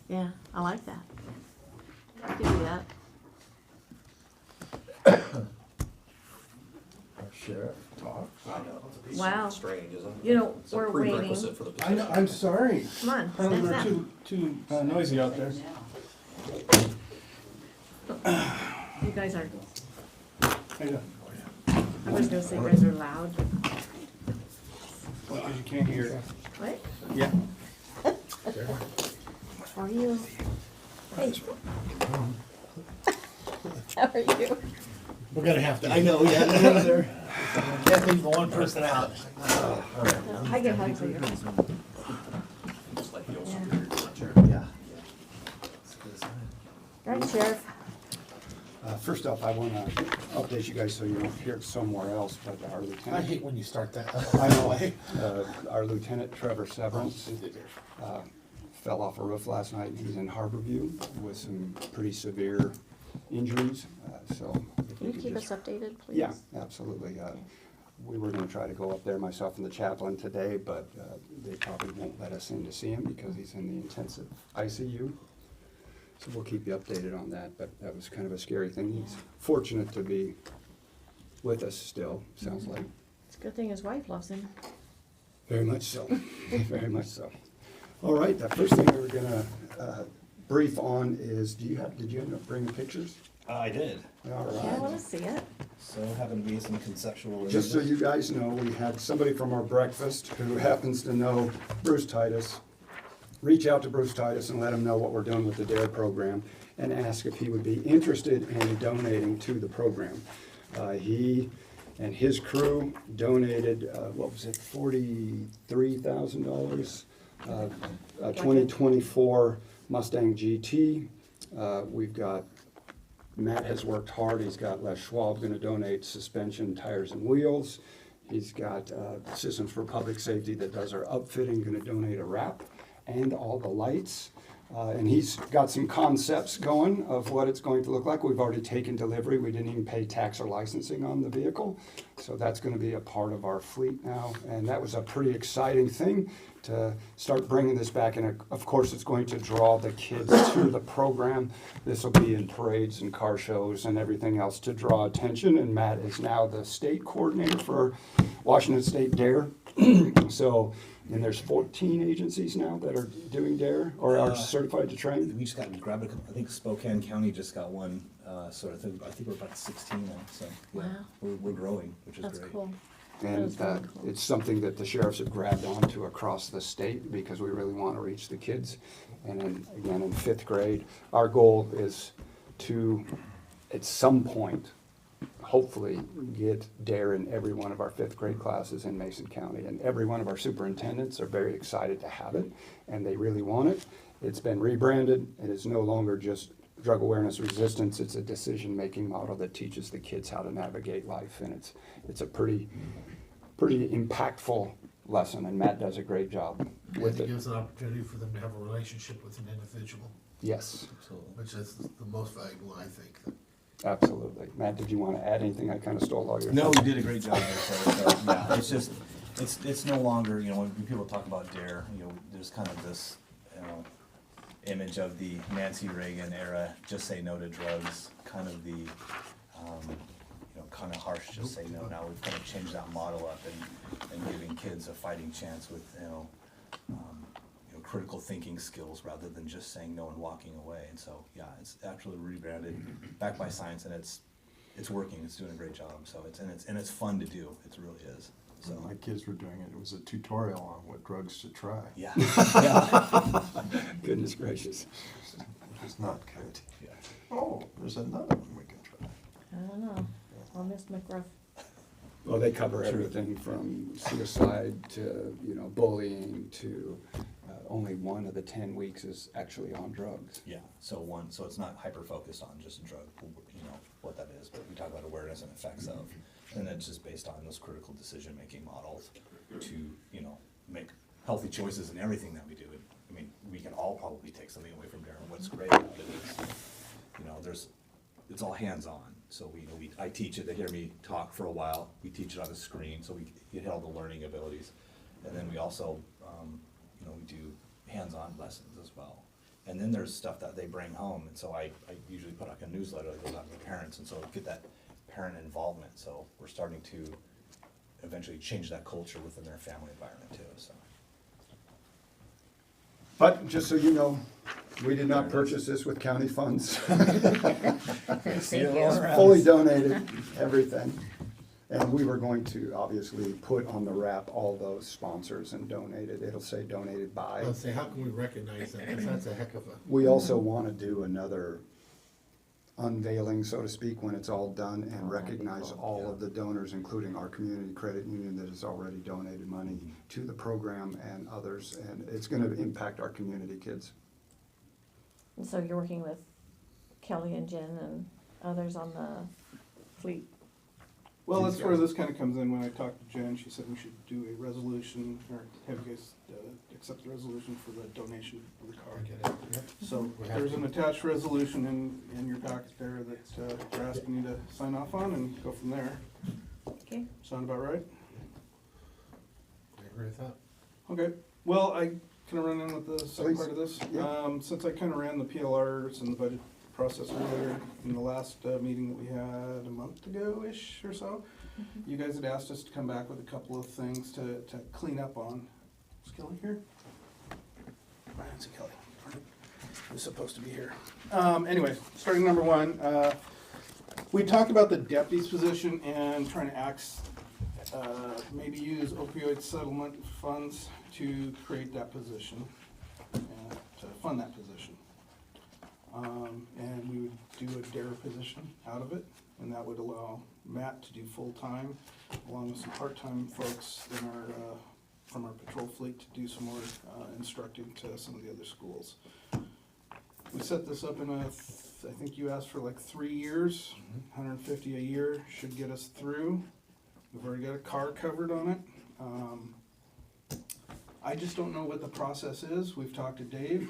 Yeah, I like that. I can do that. Sheriff, talk. I know, it's a piece Wow. of strange, isn't it? You know, It's a we're prerequisite waiting. for the I position. know, I'm sorry. Come on, I don't stand know, up. too noisy out there. You guys are, I know. I was gonna say you guys are loud, but Well, 'cause you can't hear. what? Yeah. How are you? Hey. How are you? We're gonna have to. I know, yeah. Can't leave the one person out. I get hugs later. It's like the old Yeah. superior chair. Yeah. All right, Sheriff. First off, I wanna update you guys so you don't hear it somewhere else, but our I lieutenant. hate when you start that. I know, our Lieutenant Trevor Severance, fell off a roof last night. He's in Harborview with some pretty severe injuries, so. if Can we you could keep us just- updated, please? Yeah, absolutely. We were gonna try to go up there, myself and the chaplain today, but they probably won't let us in to see him because he's in the intensive ICU. So we'll keep you updated on that, but that was kind of a scary thing. He's fortunate to be with us still, sounds like. It's a good thing his wife loves him. Very much so, very much so. All right, the first thing we were gonna brief on is, did you end up bringing pictures? I did. All Yeah, I wanna right. see it. So having to be some conceptual. Just so you guys know, we had somebody from our breakfast who happens to know Bruce Titus, reach out to Bruce Titus and let him know what we're doing with the DARE program and ask if he would be interested in donating to the program. He and his crew donated, what was it, $43,000? A 2024 Mustang GT. We've got, Matt has worked hard. He's got Les Schwab gonna donate suspension, tires, and wheels. He's got Systems for Public Safety that does our upfitting, gonna donate a wrap and all the lights. And he's got some concepts going of what it's going to look like. We've already taken delivery. We didn't even pay tax or licensing on the vehicle. So that's gonna be a part of our fleet now. And that was a pretty exciting thing to start bringing this back. And of course, it's going to draw the kids to the program. This will be in parades and car shows and everything else to draw attention. And Matt is now the state coordinator for Washington State DARE. So, and there's 14 agencies now that are doing DARE or are certified to train. We just got grabbed. I think Spokane County just got one. So I think we're about 16 now. So yeah, Wow. we're growing, which is That's great. cool. And That is really cool. it's something that the sheriffs have grabbed onto across the state because we really want to reach the kids. And then, again, in 5th grade, our goal is to, at some point, hopefully get DARE in every one of our 5th grade classes in Mason County. And every one of our superintendents are very excited to have it, and they really want it. It's been rebranded. It is no longer just drug awareness resistance. It's a decision-making model that teaches the kids how to navigate life, and it's a pretty impactful lesson, and Matt does a great job with It it. gives an opportunity for them to have a relationship with an individual, Yes, Absolutely. which is the most valuable, I think. absolutely. Matt, did you want to add anything? I kind of stole all your. No, you did a great job there. So, yeah, it's just it's no longer, you know, when people talk about DARE, you know, there's kind of this, you know, image of the Nancy Reagan era, just say no to drugs, kind of the, you know, kind of harsh, just say no. Now we've kind of changed that model up and giving kids a fighting chance with, you know, critical thinking skills rather than just saying no and walking away. And so, yeah, it's absolutely rebranded, backed by science, and it's working. It's doing a great job. So it's fun to do. It really is. So So my kids were doing it. It was a tutorial on what drugs to try. yeah, yeah, Goodness gracious. It's not good. yeah. Oh, there's another one we can try. I don't know. I'll miss McGruff. Well, they cover everything from suicide to, bullying to, only one of the 10 weeks is actually on drugs. Yeah, so it's not hyper-focused on just drug, you know, what that is, but we talk about awareness and effects of, and it's just based on those critical decision-making models to, you know, make healthy choices in everything that we do. I mean, we can all probably take something away from Darren. What's great about it is, you know, it's all hands-on. So I teach it, they hear me talk for a while, we teach it on the screen, so we get all the learning abilities. And then we also, we do hands-on lessons as well. And then there's stuff that they bring home, and so I usually put like a newsletter that goes out to parents, and so get that parent involvement, so we're starting to eventually change that culture within their family environment too, so. But just so you know, we did not purchase this with county funds. Fully donated, everything. And we were going to obviously put on the wrap all those sponsors and donated. It'll say donated by. Let's say, how can we recognize that? 'Cause that's a heck of a. We also want to do another unveiling, so to speak, when it's all done and recognize all of the donors, including our community credit union that has already donated money to the program and others. And it's going to impact our community kids. And so you're working with Kelly and Jen and others on the fleet. Well, that's where this kind of comes in. When I talked to Jen, she said we should do a resolution, or have you guys accept the resolution for the donation of the car. I get it. Yep. So We have there's to. an attached resolution in your packet there that we're asking you to sign off on and go from there. Okay. Sound about right? I agree with that. Okay, well, I can I run in with the second Please. part of this? Yeah. Since I kind of ran the PLRs and the budget process earlier in the last meeting that we had a month ago-ish or so, you guys had asked us to come back with a couple of things to clean up on. Is Kelly here? I didn't see Kelly. Who's supposed to be here. Anyway, starting number one, we talked about the deputy's position and trying to maybe use opioid settlement funds to create that position, and to fund that position. And we would do a DARE position out of it, and that would allow Matt to do full-time, along with some part-time folks in our, from our patrol fleet to do some more instructing to some of the other schools. We set this up in I think you asked for like 3 years, 150 a year should get us through. We've already got a car covered on it. I just don't know what the process is. We've talked to Dave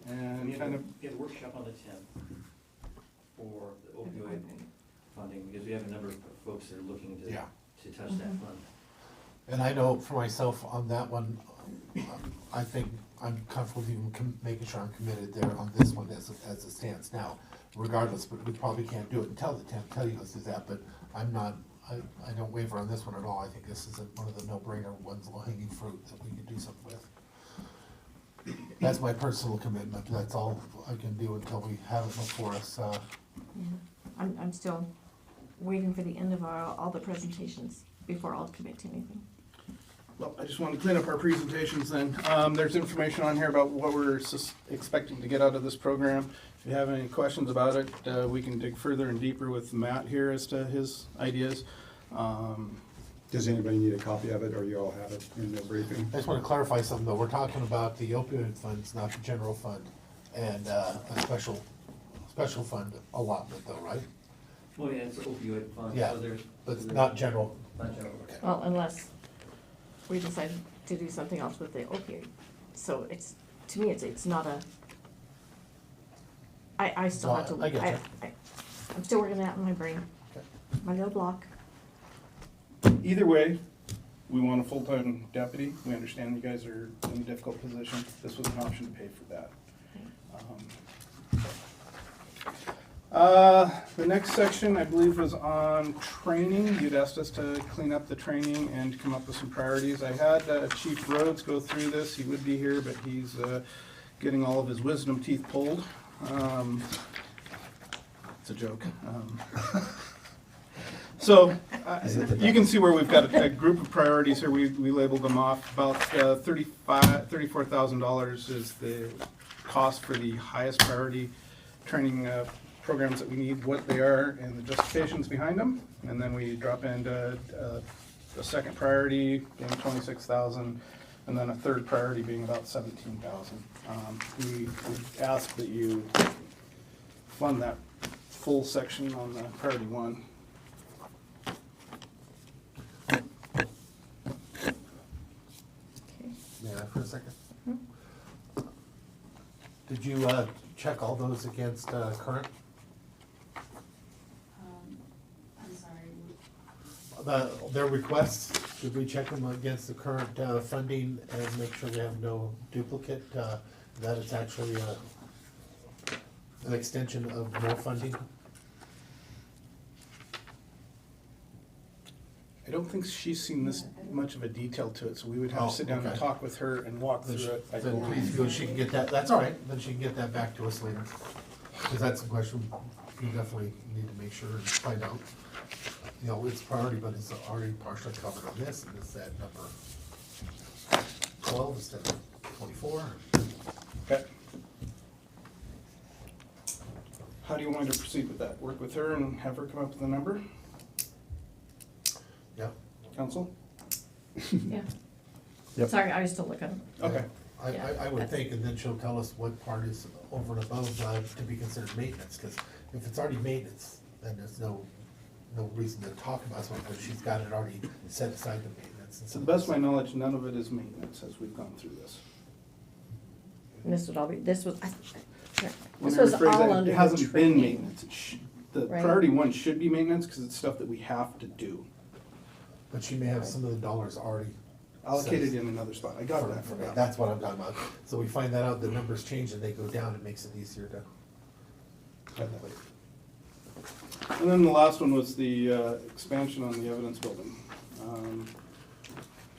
and We kind have of, a workshop on the 10th for the opioid funding, because we have a number of folks that are looking to, Yeah. to touch that fund. And I know for myself on that one, I think I'm comfortable with even making sure I'm committed there on this one as it stands now. Regardless, but we probably can't do it until the 10th, tell you let's do that, but I'm not, I don't waver on this one at all. I think this is one of the no-brainer ones, low-hanging fruit that we could do something with. That's my personal commitment. That's all I can do until we have it before us. Yeah. I'm still waiting for the end of all the presentations before I'll commit to anything. well, I just wanted to clean up our presentations then. There's information on here about what we're expecting to get out of this program. If you have any questions about it, we can dig further and deeper with Matt here as to his ideas. Does anybody need a copy of it, or you all have it in the briefing? I just want to clarify something though. We're talking about the opioid funds, not the general fund, and a special fund allotment though, right? Well, yeah, it's opioid fund, Yeah, so there's. But it's not general. Not general. Well, unless we decide to do something else with the opioid. So it's, to me, it's not a, I still have to, I get you. I'm still working that in my brain, Okay. my little block. Either way, we want a full-time deputy. We understand you guys are in a difficult position. This was an option to pay for that. The next section, I believe, was on training. You'd asked us to clean up the training and come up with some priorities. I had Chief Rhodes go through this. He would be here, but he's getting all of his wisdom teeth pulled. It's a joke. So, you can see where we've got a group of priorities here. We labeled them off. About $34,000 is the cost for the highest priority training programs that we need, what they are, and the justifications behind them. And then we drop into a second priority being $26,000, and then a third priority being about $17,000. We ask that you fund that full section on the priority one. Okay. May I for a second? Did you check all those against current? I'm sorry. Their requests, did we check them against the current funding and make sure we have no duplicate that it's actually an extension of more funding? I don't think she's seen this much of a detail to it, so we would have Oh, to sit down and okay. talk with her and walk through it. I Then please believe. go, she can get that, that's all right, then she can get that back to us later. Because that's a question we definitely need to make sure and find out. You know, it's priority, but it's already partially covered on this, and it's that number 12 instead of 24. Okay. How do you want to proceed with that? Work with her and have her come up with a number? Yeah. Council? Yeah. Yep. Sorry, I was still looking. Okay. I would think, and then she'll tell us what part is over and above to be considered maintenance, because if it's already maintenance, then there's no reason to talk about it, because she's got it already set aside the maintenance. And To the best of my knowledge, none of it is maintenance as we've gone through this. And this would all be, this was, Let this me was rephrase all that. under It the hasn't been training. maintenance. The Right. priority one should be maintenance because it's stuff that we have to do. But she may have some of the dollars already Allocated in another spot. I got for that. that. That's what I'm talking about. So we find that out, the numbers change and they go down, it makes it easier to. calculate. And then the last one was the expansion on the evidence building.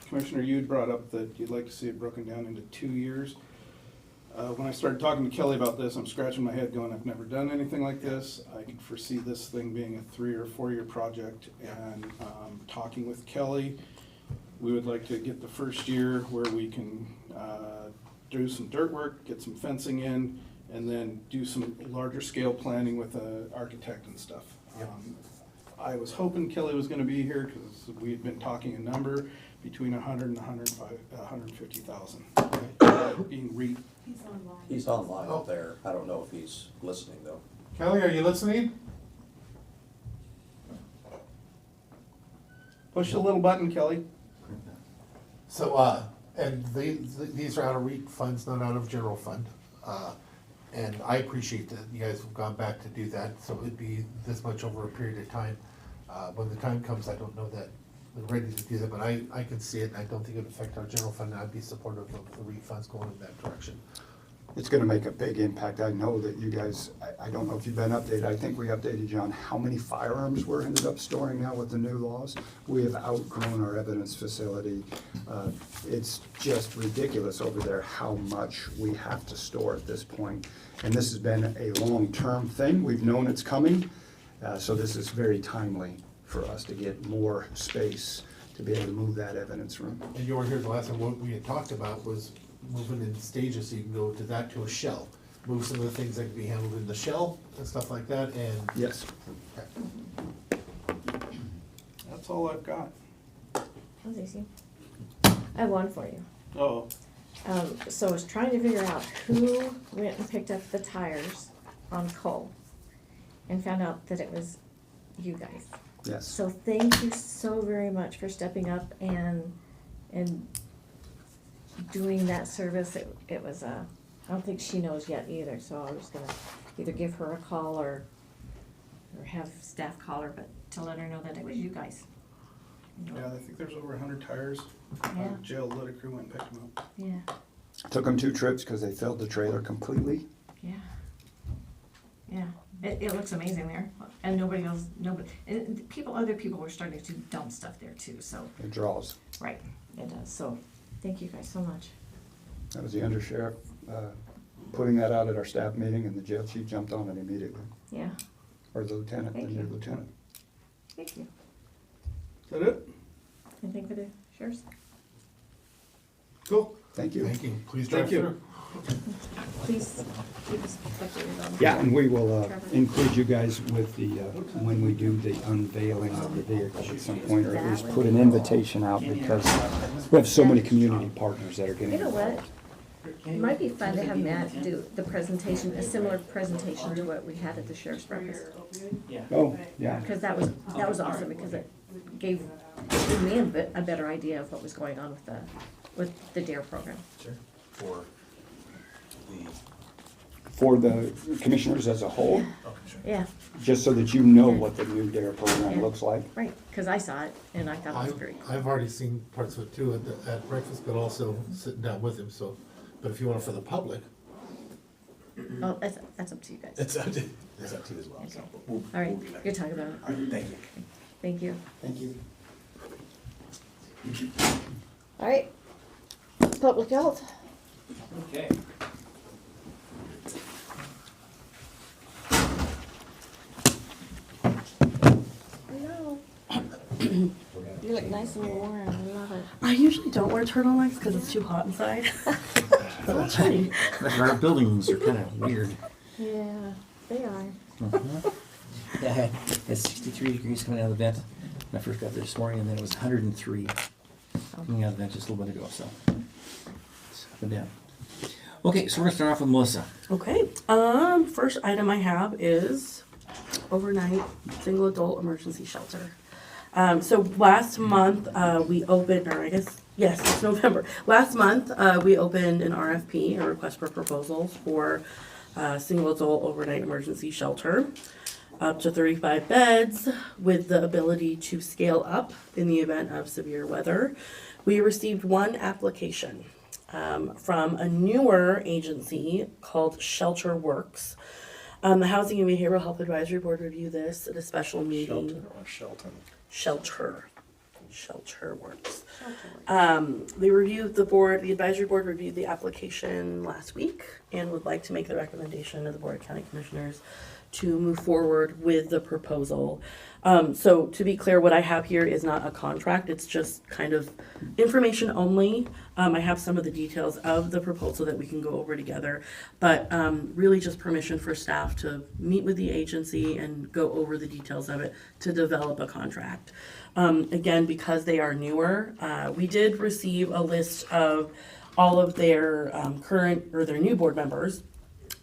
Commissioner, you'd brought up that you'd like to see it broken down into 2 years. When I started talking to Kelly about this, I'm scratching my head going, I've never done anything like this. I could foresee this thing being a 3 or 4 year project. And talking with Kelly, we would like to get the first year where we can do some dirt work, get some fencing in, and then do some larger scale planning with an architect and stuff. I was hoping Kelly was gonna be here, because we had been talking a number between 100 and 150,000. Being He's online. He's online up there. I don't know if he's listening though. Kelly, are you listening? push the little button, Kelly. So, and these are out of REIT funds, not out of general fund. And I appreciate that you guys have gone back to do that, so it'd be this much over a period of time. When the time comes, I don't know that we're ready to do that, but I can see it, and I don't think it'd affect our general fund, and I'd be supportive of the REIT funds going in that direction. It's gonna make a big impact. I know that you guys, I don't know if you've been updated, I think we updated you on how many firearms we're ended up storing now with the new laws. We have outgrown our evidence facility. It's just ridiculous over there how much we have to store at this point. And this has been a long-term thing. We've known it's coming, so this is very timely for us to get more space to be able to move that evidence room. And you were here the last time, what we had talked about was moving in stages, so you can go to that to a shell. Move some of the things that can be handled in the shell and stuff like that, and. Yes. Okay. That's all I've got. That was easy. I have one for you. Oh, So I was trying to figure out who went and picked up the tires on Cole and found out that it was you guys. Yes. So thank you so very much for stepping up and doing that service. It was, I don't think she knows yet either, so I was gonna either give her a call or have staff call her, but to let her know that it was you guys. yeah, I think there's over 100 tires. Yeah. Jail lit a crew went and picked them up. Yeah, Took them 2 trips because they filled the trailer completely. yeah. Yeah, it looks amazing there, and other people were starting to dump stuff there too, so, It draws. right, it does, so, thank you guys so much. That was the undersheriff putting that out at our staff meeting, and the jail chief jumped on it immediately. Yeah, Or the lieutenant, the Thank new you. lieutenant. thank you. Is that it? Anything for the sheriff's? Cool. Thank you. Thank you, please Thank drive you. through. Please keep us updated on. Yeah, and we will include you guys with the, when we do the unveiling of the vehicle at some point, or at least put an invitation out, because we have so many community partners that are getting You know involved. what? It might be fun to have Matt do the presentation, a similar presentation to what we had at the sheriff's breakfast. Oh, yeah. Because that was awesome, because it gave me a better idea of what was going on with the DARE program. Sure. For the, For the commissioners as a whole, sure. Yeah, just so that you know what the new DARE program Yeah. looks like. right, because I saw it and I thought it was very cool. I've already seen parts of it too at breakfast, but also sitting down with him, so, but if you want it for the public, Oh, that's up to you guys. It's up to you as well, so. we'll- All right, we'll be back. you're talking about it. All right, thank you. Thank you. Thank you. All right. Public health. Okay. Hello. You look nice and warm. I love it. I usually don't wear turtlenex because it's too hot inside. It's a little chilly. Our buildings are kind of weird. Yeah, they are. Yeah, it's 63 degrees coming out of the vent when I first got there this morning, and then it was 103 coming out of the vent just a little bit ago, so it's up and down. Okay, so we're gonna start off with Melissa. Okay. First item I have is overnight single adult emergency shelter. So last month we opened, or I guess yes, it's November. Last month we opened an RFP, a request for proposals for single adult overnight emergency shelter, up to 35 beds with the ability to scale up in the event of severe weather. We received one application from a newer agency called Shelter Works. The Housing and Behavioral Health Advisory Board reviewed this at a special meeting. Shelter or Shelton? Shelter Works. They reviewed the advisory board reviewed the application last week and would like to make the recommendation to the Board of County Commissioners to move forward with the proposal. So to be clear, what I have here is not a contract, it's just kind of information only. I have some of the details of the proposal that we can go over together, but really just permission for staff to meet with the agency and go over the details of it to develop a contract. Again, because they are newer, we did receive a list of all of their current or their new board members.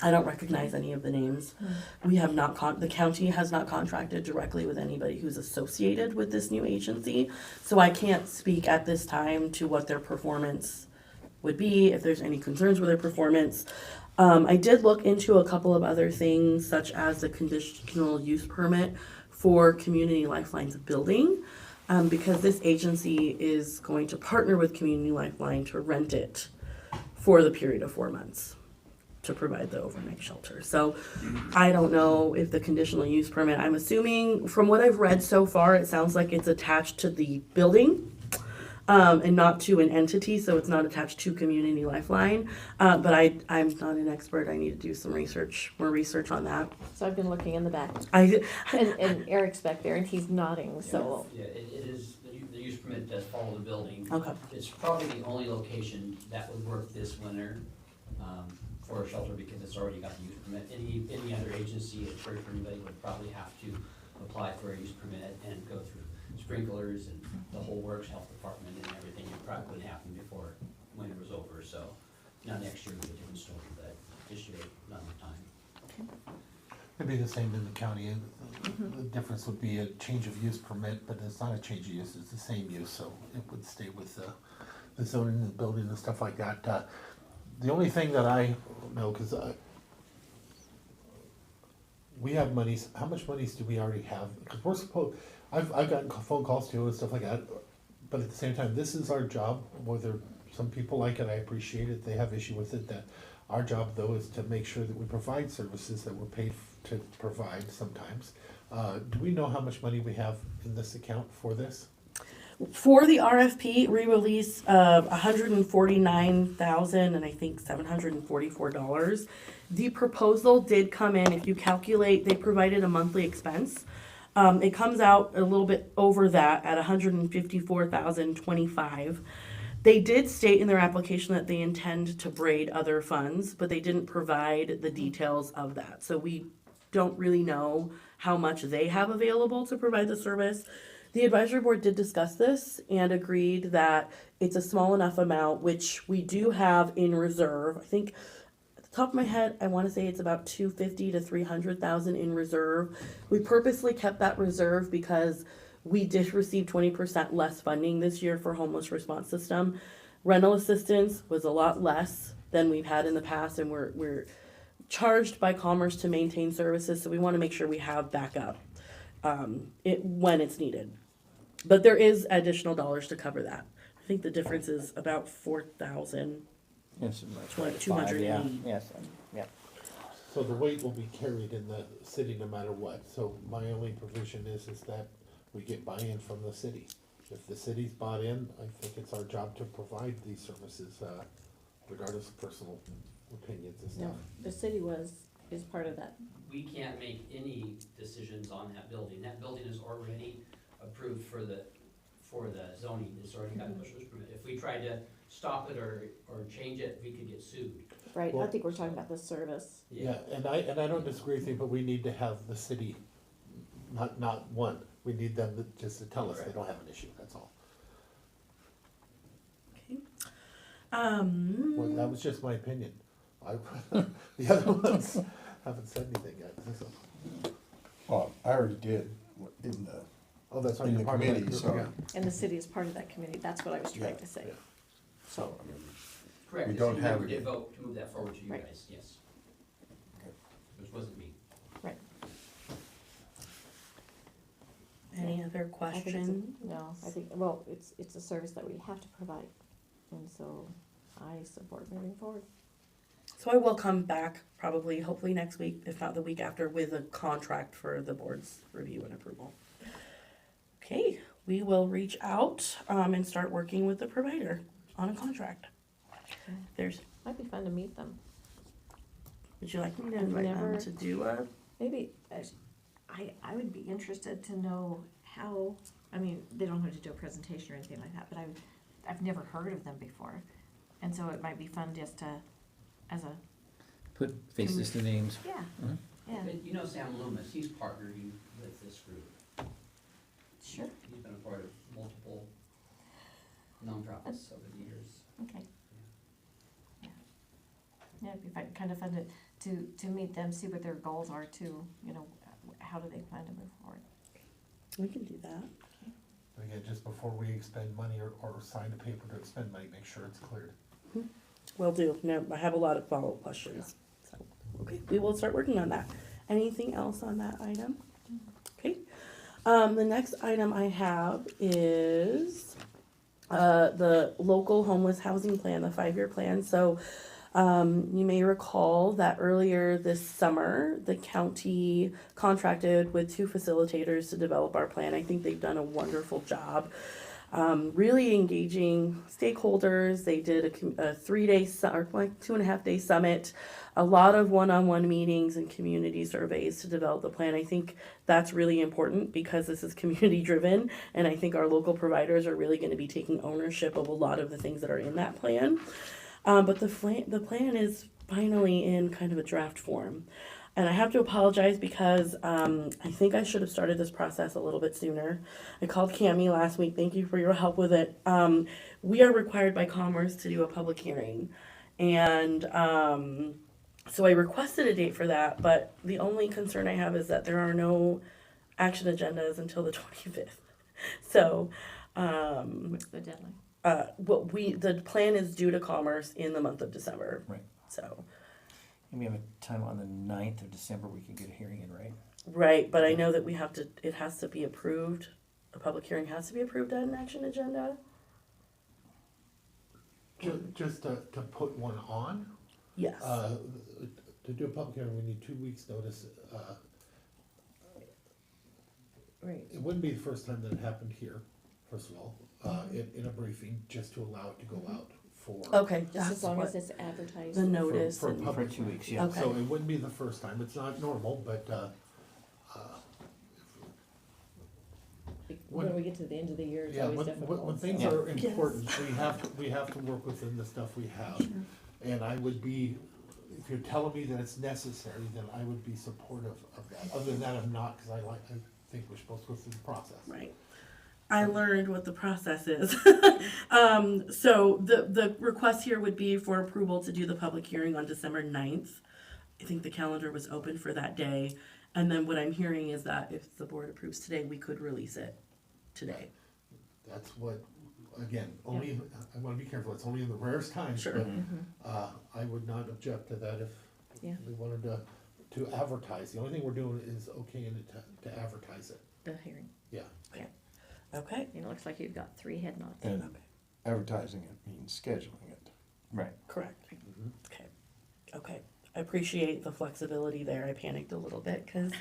I don't recognize any of the names. We have not, the county has not contracted directly with anybody who's associated with this new agency. So I can't speak at this time to what their performance would be, if there's any concerns with their performance. I did look into a couple of other things, such as the conditional use permit for Community Lifeline's building, because this agency is going to partner with Community Lifeline to rent it for the period of 4 months to provide the overnight shelter. So I don't know if the conditional use permit, I'm assuming from what I've read so far, it sounds like it's attached to the building and not to an entity, so it's not attached to Community Lifeline. But I'm not an expert. I need to do some more research on that. So I've been looking in the back, I and Eric's back there, and he's nodding. So Yeah, it is, the use permit does follow the building. Okay. It's probably the only location that would work this winter for a shelter because it's already got the use permit. Any other agency, a church or anybody would probably have to apply for a use permit and go through sprinklers and the whole works, health department and everything. It probably wouldn't happen before winter was over, so now next year would be a different story, but this year, not enough time. It'd be the same in the county. The difference would be a change of use permit, but it's not a change of use, it's the same use, so it would stay with the zoning and the building and stuff like that. The only thing that I know, because we have monies, how much monies do we already have? Because we're supposed, I've gotten phone calls too and stuff like that, but at the same time, this is our job, whether some people like it, I appreciate it, they have issue with it, that our job though is to make sure that we provide services that we're paid to provide sometimes. Do we know how much money we have in this account for this? For the RFP, we released $149,000 and I think $744. The proposal did come in, if you calculate, they provided a monthly expense. It comes out a little bit over that at $154,025. They did state in their application that they intend to braid other funds, but they didn't provide the details of that. So we don't really know how much they have available to provide the service. The advisory board did discuss this and agreed that it's a small enough amount, which we do have in reserve. I think at the top of my head, I want to say it's about $250,000 to $300,000 in reserve. We purposely kept that reserve because we did receive 20% less funding this year for homeless response system. Rental assistance was a lot less than we've had in the past, and we're charged by Commerce to maintain services, so we want to make sure we have backup when it's needed. But there is additional dollars to cover that. I think the difference is about $4,000. Yes, about 280. Yes, yeah. So the weight will be carried in the city no matter what, so my only provision is that we get buy-in from the city. If the city's bought in, I think it's our job to provide these services, regardless of personal opinions and stuff. No, the city is part of that. We can't make any decisions on that building. That building is already approved for the zoning. It's already got a special use permit. If we tried to stop it or change it, we could get sued. Right, I Well- think we're talking about the service. Yeah, and I don't disagree with you, but we need to have the city, not one, we need them just to tell us they don't have an issue, that's all. Okay. Well, that was just my opinion. The other ones haven't said anything yet, so. Well, I already did in the, Oh, that's right, in you're the part of that committee, group, so, yeah. And the city is part of that committee, that's what I was trying to say. Yeah. so, I mean, Correct. We The don't city have member it. did vote to move that forward to you Right. guys, yes. Okay. Which wasn't me. Right. Any other I think it's questions? No, I think, well, it's a service that we have to provide, and so I support moving forward. So I will come back probably, hopefully next week, if not the week after, with a contract for the board's review and approval. Okay, we will reach out, and start working with the provider on a contract. There's, Might be fun to meet them. would you like me to I've invite them never- to do a, Maybe, I would be interested to know how, I mean, they don't have to do a presentation or anything like that, but I've never heard of them before. And so it might be fun just to, as a, Put faces to names. yeah, Mhm. yeah, And you know Sam Loomis, he's partnered with this group. sure, He's been a part of multiple nonprofits over the years. okay. Yeah, yeah, it'd be fun, kind of fun to meet them, see what their goals are too, you know, how do they plan to move forward? we can do that. Again, just before we expend money or sign a paper to expend money, make sure it's cleared. Will do. No, I have a lot of follow-up questions. So, okay, we will start working on that. Anything else on that item? Okay. The next item I have is the local homeless housing plan, the 5-year plan. So you may recall that earlier this summer, the county contracted with 2 facilitators to develop our plan. I think they've done a wonderful job. Really engaging stakeholders. They did a 3-day, or like 2.5-day summit, a lot of one-on-one meetings and community surveys to develop the plan. I think that's really important because this is community driven, and I think our local providers are really going to be taking ownership of a lot of the things that are in that plan. But the plan is finally in kind of a draft form. And I have to apologize because I think I should have started this process a little bit sooner. I called Cammie last week. Thank you for your help with it. We are required by Commerce to do a public hearing. And so I requested a date for that. But the only concern I have is that there are no action agendas until the 25th. So What's the deadline? the plan is due to Commerce in the month of December. Right. So. And we have a time on the 9th of December, we can get a hearing in, right? Right, but I know that it has to be approved, a public hearing has to be approved at an action agenda? Just to put one on, Yes. to do a public hearing, we need 2 weeks' notice. Right. It wouldn't be the first time that it happened here, first of all, in a briefing, just to allow it to go out for. Okay, Just as that's long as what, it's advertised. the notice for and, public For 2 weeks, yeah. Okay. So it wouldn't be the first time, it's not normal, but, When we get to the end of the year, it's yeah, always when difficult. things so. are important, we have to work within the stuff we have. And I would be, if you're telling me that it's necessary, then I would be supportive of that. Other than that, I'm not, cause I think we're supposed to go through the process. right. I learned what the process is. So the request here would be for approval to do the public hearing on December 9th. I think the calendar was open for that day. And then what I'm hearing is that if the board approves today, we could release it today. That's what, again, only, I wanna be careful, it's only in the rarest times, Sure. but, I would not object to that if Yeah. we wanted to advertise. The only thing we're doing is okaying it to advertise it, The hearing. yeah. Okay, It looks like you've got 3 head nods. and advertising it means scheduling it. Right. correct. Okay, okay. I appreciate the flexibility there. I panicked a little bit because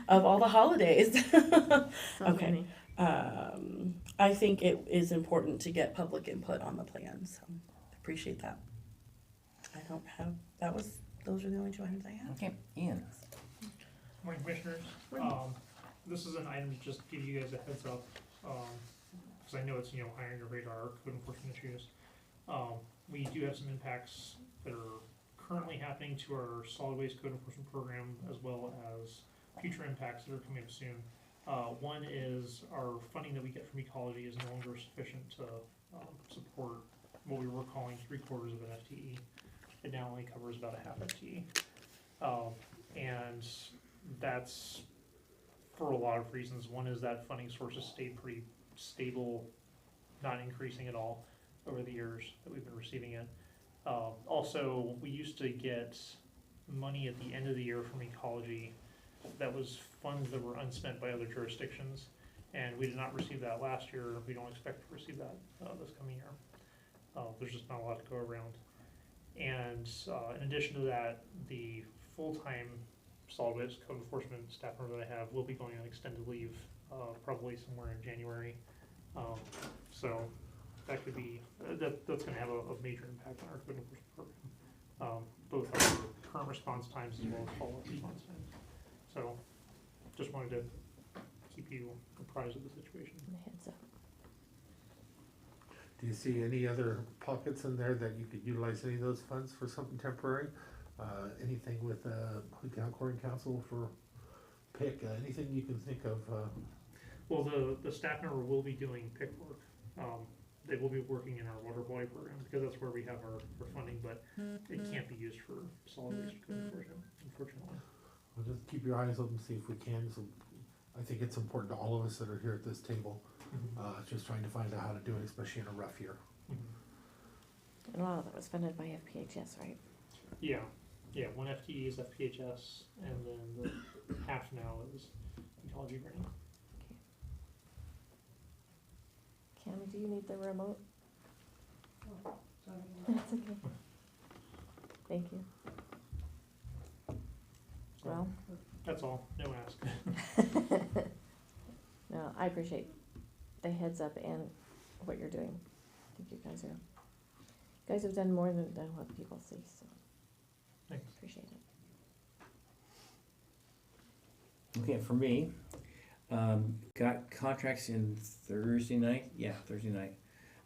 of all the holidays. So Okay. many. I think it is important to get public input on the plan, so appreciate that. I don't have, those are the only 2 items I have. Okay, Ian. Morning, Commissioners. This is an item to just give you guys a heads up, because I know it's, high on your radar, code enforcement issues. We do have some impacts that are currently happening to our solid waste code enforcement program, as well as future impacts that are coming up soon. One is our funding that we get from ecology is no longer sufficient to support what we were calling 3/4 of an FTE. It now only covers about a half FTE. And that's for a lot of reasons. One is that funding source has stayed pretty stable, not increasing at all over the years that we've been receiving it. Also, we used to get money at the end of the year from ecology that was funds that were unspent by other jurisdictions, and we did not receive that last year. We don't expect to receive that this coming year. There's just not a lot to go around. And in addition to that, the full-time solid waste code enforcement staff member that I have will be going on extended leave, probably somewhere in January. So that could be, that's gonna have a major impact on our code enforcement program. Both our current response times as well as follow-up response times. So just wanted to keep you apprised of the situation. Heads up. Do you see any other pockets in there that you could utilize any of those funds for something temporary? Anything with Hood County Court and Council for PIC, anything you can think of? Well, the staff member will be doing PIC work. They will be working in our water quality program because that's where we have our funding, but it can't be used for solid waste code enforcement, unfortunately. Well, just keep your eyes open, see if we can. So I think it's important to all of us that are here at this table, just trying to find out how to do it, especially in a rough year. And a lot of that was funded by FPHS, right? Yeah, 1 FTE is FPHS, and then the half now is ecology grant. Cammy, do you need the remote? Oh, sorry. That's okay. Thank you. Well, That's all, no ask. no, I appreciate the heads up and what you're doing. I think you guys have done more than what people see, so Thanks. appreciate it. Okay, for me, got contracts in Thursday night. Yeah, Thursday night.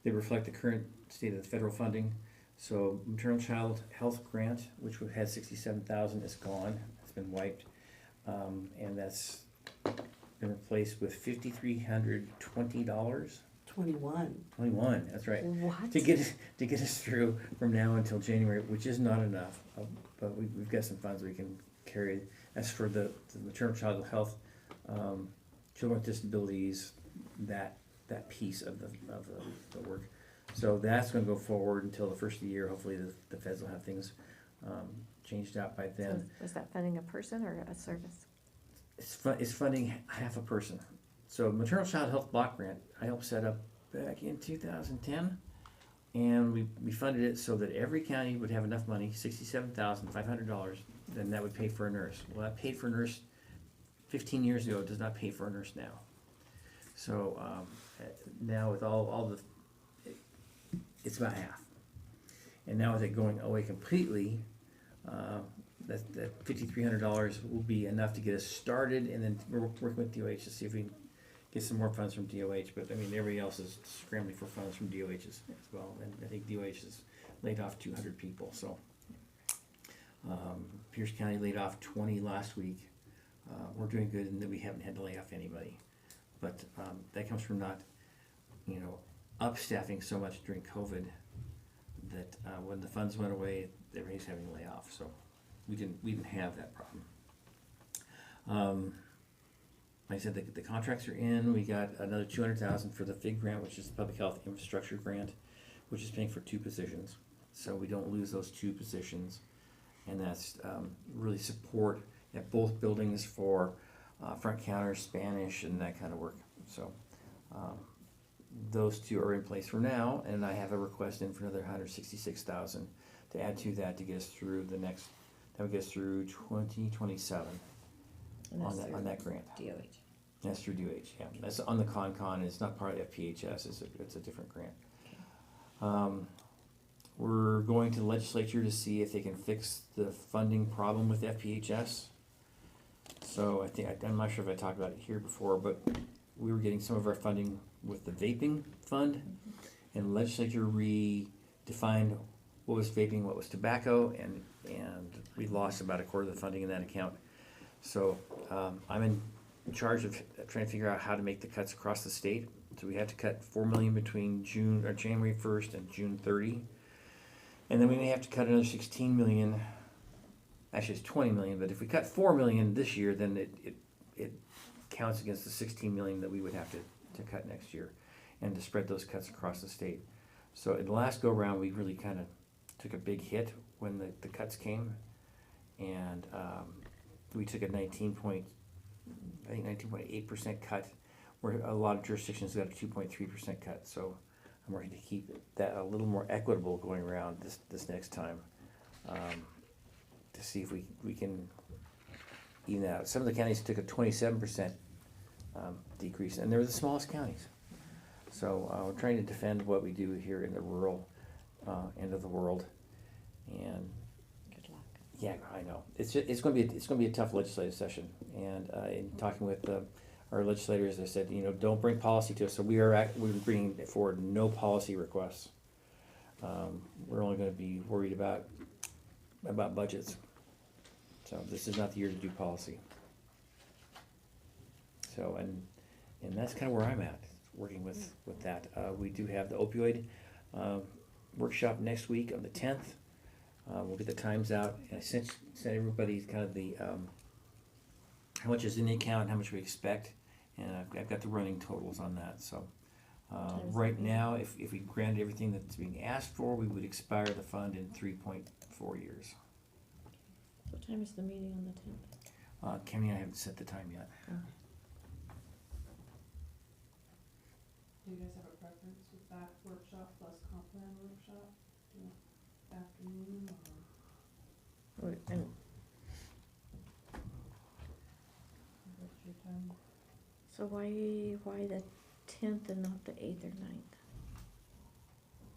They reflect the current state of the federal funding. So maternal child health grant, which had 67,000, is gone. It's been wiped, and that's been replaced with $5,320. 21. That's right. What? To get us through from now until January, which is not enough, but we've got some funds we can carry. As for the maternal child health, children with disabilities, that piece of the work. So that's going to go forward until the first of the year. Hopefully the feds will have things changed out by then. So is that funding a person or a service? It's funding half a person. So maternal child health block grant, I helped set up back in 2010, and we funded it so that every county would have enough money, $67,500, then that would pay for a nurse. Well, that paid for a nurse 15 years ago. It does not pay for a nurse now. So now with all the, it's about half. And now with it going away completely, that $5,300 will be enough to get us started, and then we're working with DOH to see if we can get some more funds from DOH. But I mean, everybody else is scrambling for funds from DOH as well, and I think DOH has laid off 200 people. So Pierce County laid off 20 last week. We're doing good in that we haven't had to lay off anybody, but that comes from not, upstaffing so much during COVID that when the funds went away, everybody's having to lay off. So we didn't have that problem. Like I said, the contracts are in. We got another $200,000 for the FIG grant, which is the Public Health Infrastructure Grant, which is paying for 2 positions. So we don't lose those 2 positions, and that's really support at both buildings for front counter, Spanish, and that kind of work. So those 2 are in place for now, and I have a request in for another $166,000 to add to that to get us through the next That would get us through 2027 And that's on that grant. DOH. That's through DOH, yeah. That's on the con, it's not part of FPHS, it's a different grant. We're going to the legislature to see if they can fix the funding problem with FPHS. So I'm not sure if I talked about it here before, but we were getting some of our funding with the vaping fund, and the legislature redefined what was vaping, what was tobacco, and we lost about a quarter of the funding in that account. So I'm in charge of trying to figure out how to make the cuts across the state. So we had to cut $4 million between January 1st and June 30. And then we may have to cut another 16 million. Actually, it's 20 million, but if we cut 4 million this year, then it counts against the 16 million that we would have to cut next year, and to spread those cuts across the state. So in the last go round, we really kind of took a big hit when the cuts came, and we took a 19.8% cut, where a lot of jurisdictions got a 2.3% cut. So I'm working to keep that a little more equitable going around this next time, to see if we can even that out. Some of the counties took a 27% decrease, and they're the smallest counties. So we're trying to defend what we do here in the rural end of the world, and Good luck. yeah, I know it's going to be a tough legislative session. And in talking with our legislators, I said, don't bring policy to us. So we're bringing forward no policy requests. We're only going to be worried about budgets. So this is not the year to do policy. So and that's kind of where I'm at, working with that. We do have the opioid workshop next week on the 10th. We'll get the times out, and I sent everybody kind of the how much is in the account, how much we expect, and I've got the running totals on that. So right now, if we granted everything that's being asked for, we would expire the fund in 3.4 years. What time is the meeting on the 10th? Kenny and I haven't set the time yet. Oh. Do you guys have a preference with that workshop plus comp plan workshop? Do you want afternoon or And what's your time? so why the 10th and not the 8th or 9th?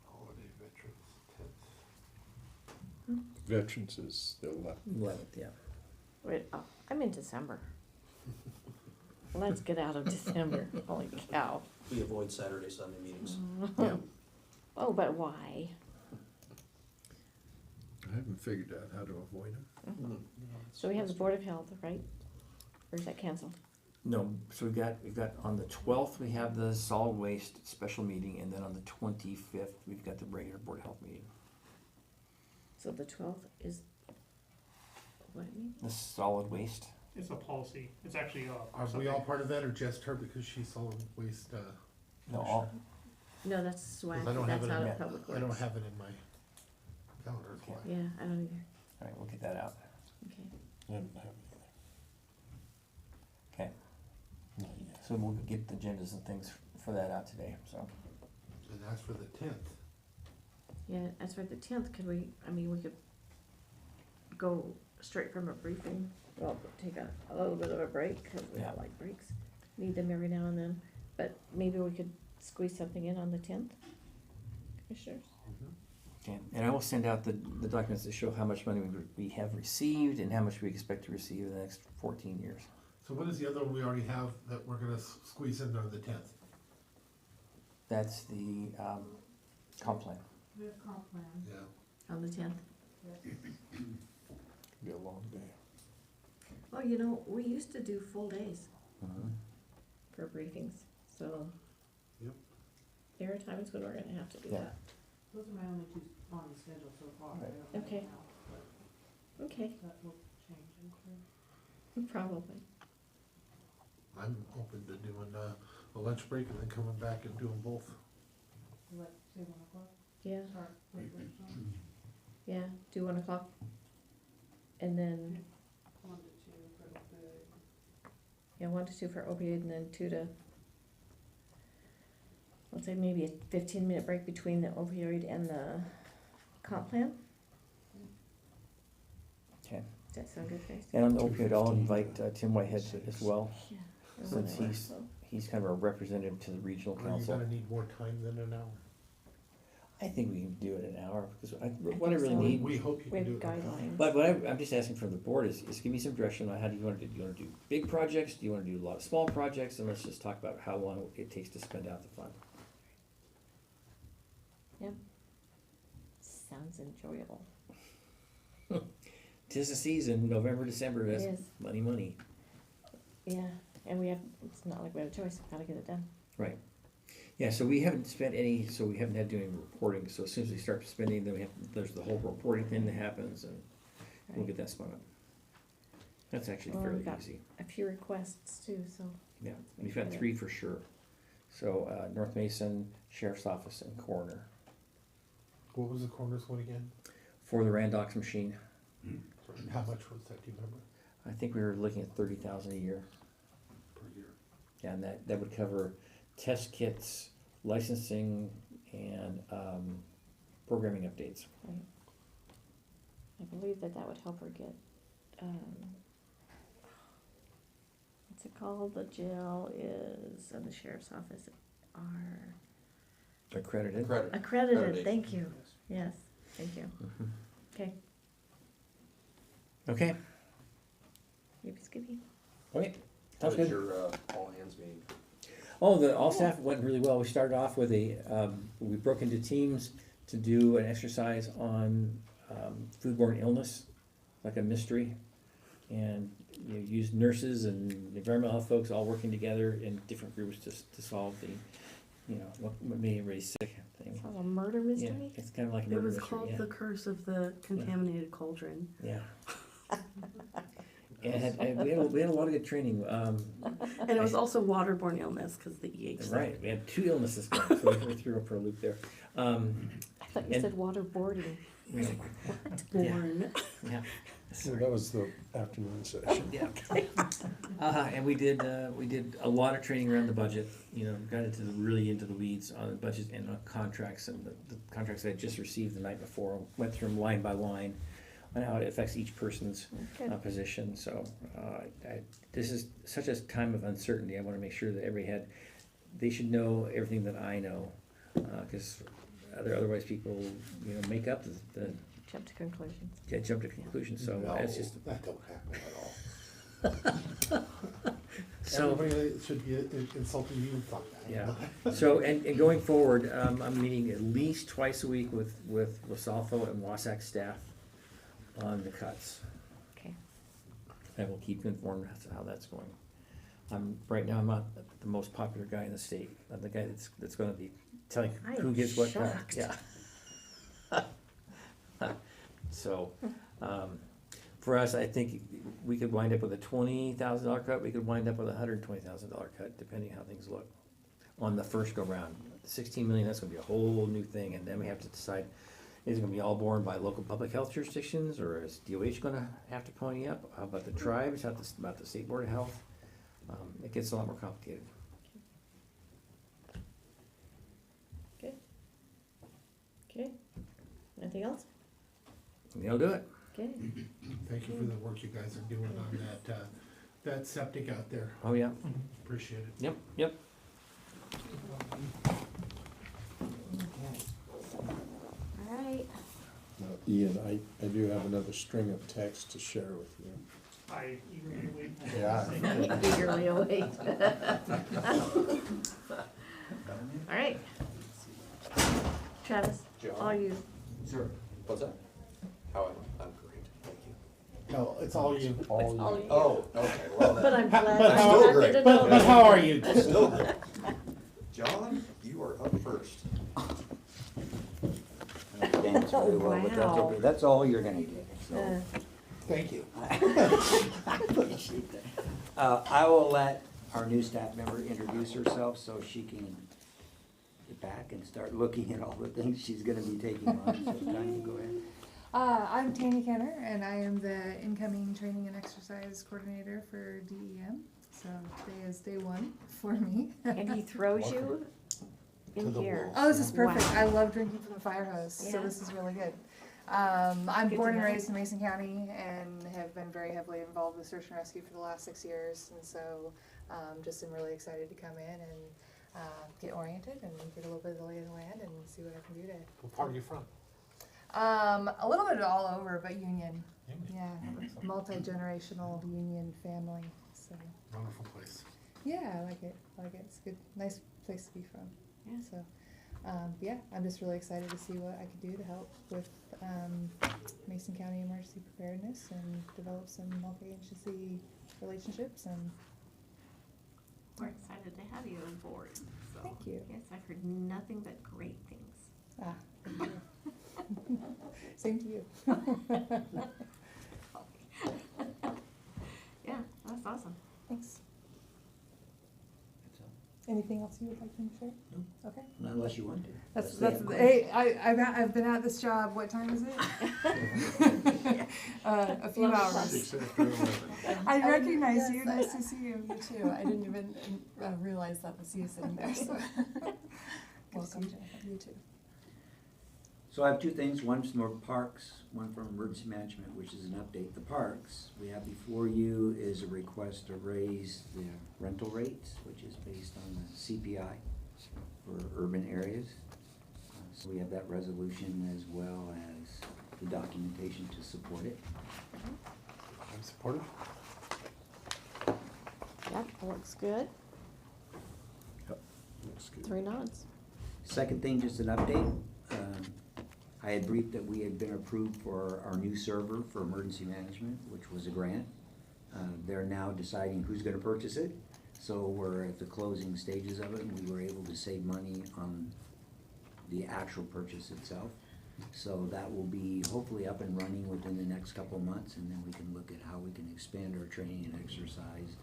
Holiday veterans, 10th. Veterans is the 11th. 11th, yeah. Wait, I'm in December. Let's get out of December. Holy cow. We avoid Saturday, Sunday meetings. Yeah. Oh, but why? I haven't figured out how to avoid them. So we have the Board of Health, right? Or is that canceled? No, so we've got on the 12th, we have the solid waste special meeting, and then on the 25th, we've got the regular Board of Health meeting. So the 12th is, what do you mean? The solid waste. It's a policy. It's actually Are we all part of that, or just her because she's solid waste? No, all, No, that's SWAC, 'Cause I don't have that's it out in of Public I don't Works. have it in my calendar. That's why. Yeah, I don't either. all right, we'll get that out. Okay. I don't have Okay, it either. so we'll get the agendas and things for that out today, so. And that's for the 10th. Yeah, as for the 10th, could we could go straight from a briefing, well, take a little bit of a break, because we Yeah. don't like breaks. Need them every now and then, but maybe we could squeeze something in on the 10th, commissioners? Okay, and I will send out the documents that show how much money we have received and how much we expect to receive in the next 14 years. So what is the other one we already have that we're gonna squeeze in on the 10th? That's the comp plan. We have comp plan. Yeah. On the 10th? Be a long day. Well, we used to do full days Mhm. for briefings, so. Yep. There are times when we're gonna have to do Yeah. that. Those are my only two on the schedule so far. I Right. don't know Okay. now, but Okay, that will change, I'm sure. probably. I'm open to doing a lunch break and then coming back and doing both. You like, say 1 o'clock, Yeah, start with workshop, yeah, do 1 o'clock. And then, 1 to 2 for the food. yeah, 1 to 2 for opioid, and then 2 to, let's say maybe a 15-minute break between the opioid and the comp plan. Okay. That's so good face. And on the opioid, I'll invite Tim Whitehead as well, Yeah. since he's kind of a representative to the regional Are you council. gonna need more time than an hour? I think we can do it in an hour, because what I really so. need, We hope you can With do it. in an hour. guidelines. but what I'm just asking from the board is give me some direction on how do you wanna do, do you wanna do big projects, do you wanna do a lot of small projects, and let's just talk about how long it takes to spend out the fund. Yep. Sounds enjoyable. 'Tis the season, November, December, that's It is. money. Yeah, and it's not like we have a choice, we've gotta get it done. Right. Yeah, so we haven't spent any, so we haven't had to do any reporting, so as soon as we start spending, then there's the whole reporting thing that happens, and we'll Right. get that spun up. That's actually Well, fairly we've got easy. a few requests too, so. Yeah, let's make we've sure got that- 3 for sure. So, North Mason, Sheriff's Office, and Coroner, What was the coroner's one again? for the Randox machine. And how much was that, do you remember? I think we were looking at 30,000 a year. Per year. Yeah, and that would cover test kits, licensing, and, programming updates. Right. I believe that would help her get, what's it called? The jail is, and the sheriff's office are Accredited. accredited, thank you. Yes, thank you. Mhm. Okay, Okay, yippee skippy. okay, How sounds did good. your, all hands meeting? Oh, the all staff went really well. We started off with we broke into teams to do an exercise on foodborne illness, like a mystery. And you used nurses and environmental health folks all working together in different groups to solve the, what made everybody sick thing. It's called a murder Yeah, mystery? it's kind of like a It murder was mystery, called yeah. The Curse of the Contaminated Cauldron. Yeah. And we had a lot of good training. And it was also waterborne illness, because the EH said. Right, we had 2 illnesses going, so we threw up for a loop there. I thought you and- said waterboarding. Yeah. Born. Yeah. So that was the afternoon session. Yeah. And we did a lot of training around the budget, got really into the weeds on the budget and on contracts, and the contracts I had just received the night before, went through them line by line on how it affects each person's Good. position, so, this is such a time of uncertainty, I wanna make sure that they should know everything that I know, cause otherwise people, make up the Jump to conclusions. jump to conclusions, so No, it's just. that don't happen at all. So, Everybody that should be insulting you thought that. yeah, so, and going forward, I'm meeting at least twice a week with Wasalfo and Wasack staff on the cuts. Okay. I will keep you informed as to how that's going. Right now, I'm not the most popular guy in the state. I'm the guy that's gonna be telling I who am gets what cut. shocked. Yeah. So, for us, I think we could wind up with a $20,000 cut, we could wind up with a $120,000 cut, depending how things look on the first go round. 16 million, that's gonna be a whole new thing, and then we have to decide, is it gonna be all borne by local public health jurisdictions, or is DOH gonna have to pony up? How about the tribes, how about the state board of health? It gets a lot more complicated. Good. Okay. Anything else? That'll do it. Okay. Thank you for the work you guys are doing on that septic out there. Oh, yeah, Appreciate it. yep. All right. Now, Ian, I do have another string of texts to share with you. I eagerly wait. Yeah. Eagerly await. All right. Travis, all you. Sure. What's that? How I'm great, thank you. No, it's all you. All All you. you. Oh, okay, well But then, I'm glad. But I'm how- happy Still great. to know. But how are you? still good. John, you are up first. Dance really well, but that's Wow. okay. That's all you're gonna get, so. Thank you. I appreciate that. I will let our new staff member introduce herself so she can get back and start looking at all the things she's gonna be taking on, so Tanya, go ahead. I'm Tanya Kenner, and I am the incoming training and exercise coordinator for DEM. So today is day one for me. And he throws you To in the here. wolves. Oh, this is perfect. Wow. I love drinking from the fire hose, so Yeah. this is really good. I'm Good born to and know. raised in Mason County and have been very heavily involved with search and rescue for the last 6 years. And so just am really excited to come in and get oriented and get a little bit of the lay of the land and see what I can do to. What part are you from? A little bit all over, but Union. Union. Yeah, multi-generational Union family. So Wonderful place. yeah, I like it. It's a good, nice place to be from. Yeah. So yeah, I'm just really excited to see what I can do to help with Mason County emergency preparedness and develop some multi-agency relationships. And We're excited to have you on board, so. Thank you. Yes, I've heard nothing but great things. thank you. Same to you. Yeah, that's awesome. Thanks. Anything else you would like me to share? No. Okay. Not unless you want to. That's Let's say hey, I've been at this job, what time is it? A few hours. 6 after 11. I recognize Yes, you, nice to see you. You too. I didn't even realize that was you sitting there, so. Welcome. You too. So I have two things, one from parks, one from emergency management, which is an update. The parks we have before you is a request to raise the rental rates, which is based on the CPI for urban areas. So we have that resolution as well as the documentation to support it. I'm supportive. Yep, that looks good. Yep, looks good. 3 nods. Second thing, just an update. I had briefed that we had been approved for our new server for emergency management, which was a grant. They're now deciding who's gonna purchase it. So we're at the closing stages of it, and we were able to save money on the actual purchase itself. So that will be hopefully up and running within the next couple of months, and then we can look at how we can expand our training and exercise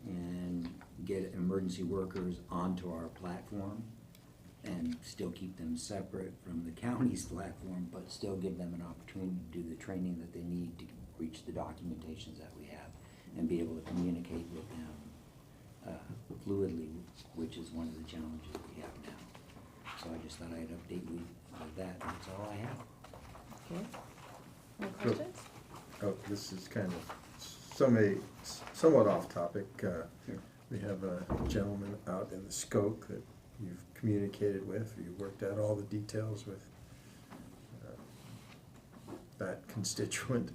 and get emergency workers onto our platform and still keep them separate from the county's platform, but still give them an opportunity to do the training that they need to reach the documentations that we have and be able to communicate with them fluidly, which is one of the challenges we have now. So I just thought I'd update you with that. That's all I have. Okay. Any Sure. questions? Oh, this is kind of somewhat off topic. We have a gentleman out in the Skoke that you've communicated with, you worked out all the details with that constituent,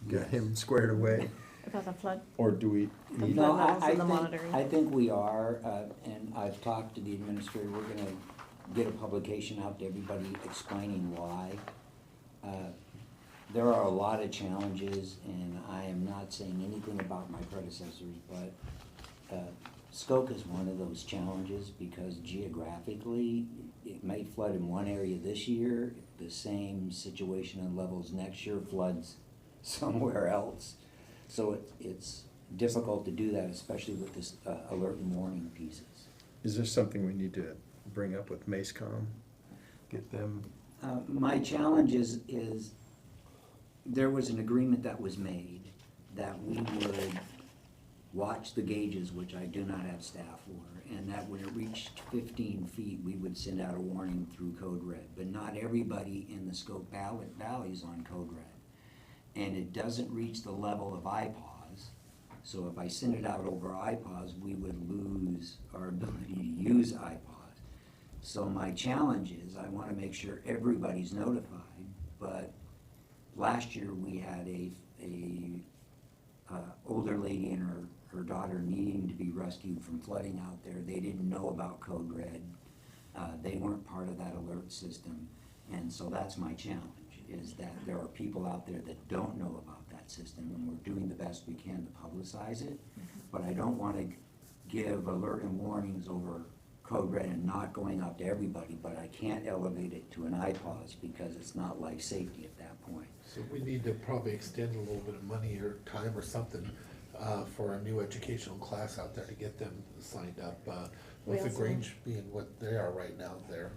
got him squared away, About the flood? or do we The need? flood No, levels and the think- monitoring. I think we are, and I've talked to the administrator, we're gonna get a publication out to everybody explaining why. There are a lot of challenges, and I am not saying anything about my predecessors, but Skoke is one of those challenges because geographically, it may flood in one area this year, the same situation and levels next year floods somewhere else. So it's difficult to do that, especially with this alert and warning pieces. Is there something we need to bring up with MACECOM? Get them, My challenge is there was an agreement that was made that we would watch the gauges, which I do not have staff for, and that when it reached 15 feet, we would send out a warning through Code Red. But not everybody in the Skoke Valley is on Code Red. And it doesn't reach the level of IPAWS. So if I send it out over IPAWS, we would lose our ability to use IPAWS. So my challenge is I want to make sure everybody's notified, but last year we had a older lady and her daughter needing to be rescued from flooding out there. They didn't know about Code Red. They weren't part of that alert system. And so that's my challenge, is that there are people out there that don't know about that system, and we're doing the best we can to publicize it. But I don't want to give alert and warnings over Code Red and not going out to everybody, but I can't elevate it to an IPAWS because it's not life safety at that point. So we need to probably extend a little bit of money or time or something for a new educational class out there to get them signed up. We With the also- Grange being what they are right now there.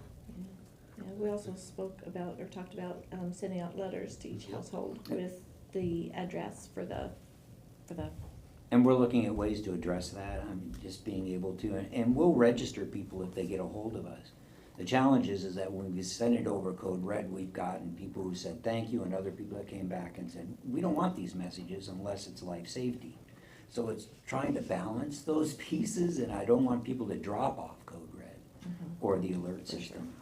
Yeah, we also spoke about, or talked about, sending out letters to each household with the address for the, And we're looking at ways to address that, just being able to, and we'll register people if they get a hold of us. The challenge is that when we send it over code red, we've gotten people who said thank you and other people that came back and said, we don't want these messages unless it's life safety. So it's trying to balance those pieces, and I don't want people to drop off code red or the alert system.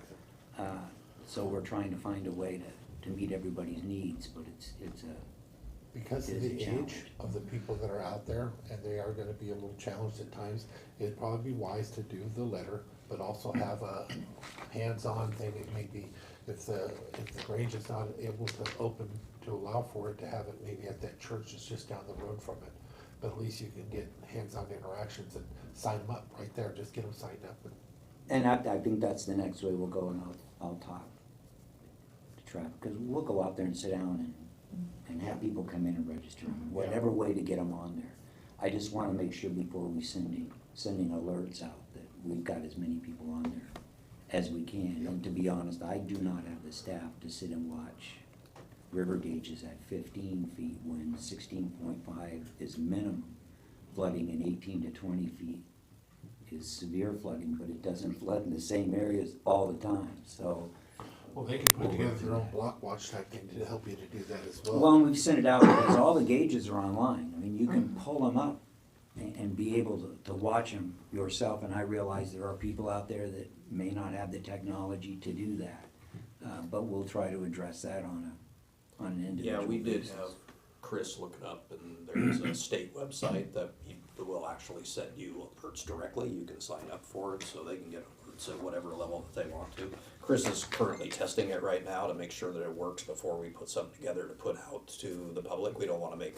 So we're trying to find a way to meet everybody's needs, but it's a, Because of It is the a challenge. age of the people that are out there, and they are gonna be a little challenged at times, it'd probably be wise to do the letter, but also have a hands-on thing. It may be, if the Grange is not able to open to allow for it, to have it maybe at that church that's just down the road from it. But at least you can get hands-on interactions and sign them up right there, just get them signed up. and I think that's the next way we'll go, and I'll talk to Trav, because we'll go out there and sit down and have people come in and register, whatever way to get them on there. I just wanna make sure before we sending alerts out that we've got as many people on there as we can. And to be honest, I do not have the staff to sit and watch river gauges at 15 feet when 16.5 is minimum flooding and 18 to 20 feet is severe flooding, but it doesn't flood in the same areas all the time, so. Well, they can put together their own block watch type thing to help you to do that as well. Well, and we've sent it out because all the gauges are online. I mean, you can pull them up and be able to watch them yourself. And I realize there are people out there that may not have the technology to do that. But we'll try to address that on an individual Yeah, we did basis. have Chris look it up, and there's a state website that will actually send you alerts directly. You can sign up for it, so they can get alerts at whatever level that they want to. Chris is currently testing it right now to make sure that it works before we put something together to put out to the public. We don't wanna make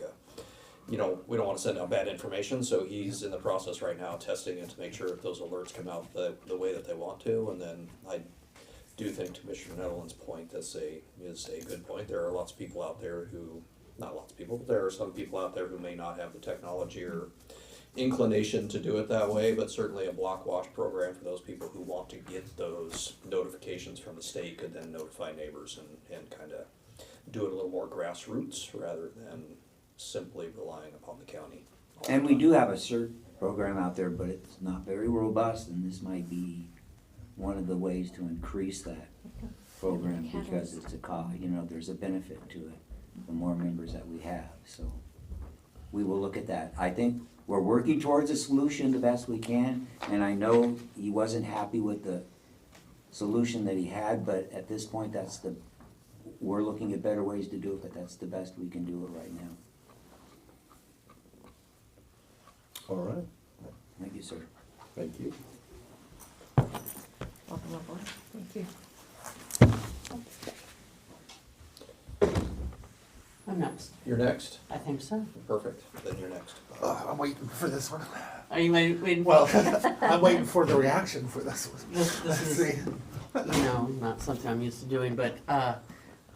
we don't wanna send out bad information, so he's in the process right now testing it to make sure that those alerts come out the way that they want to. And then I do think Commissioner Netherland's point is a good point. There are lots of people out there who, not lots of people, but there are some people out there who may not have the technology or inclination to do it that way, but certainly a block watch program for those people who want to get those notifications from the state could then notify neighbors and kind of do it a little more grassroots rather than simply relying upon the county. And we do have a CERT program out there, but it's not very robust, and this might be one of the ways to increase that program because it's there's a benefit to it, the more members that we have, so we will look at that. I think we're working towards a solution the best we can, and I know he wasn't happy with the solution that he had, but at this point, we're looking at better ways to do it, but that's the best we can do it right now. All right, Thank you, sir. thank you. Welcome aboard. Thank you. I'm next. You're next? I think so. Perfect, then you're next. I'm waiting for this one. Are you waiting? Well, I'm waiting for the reaction for this one. This is, not something I'm used to doing, but,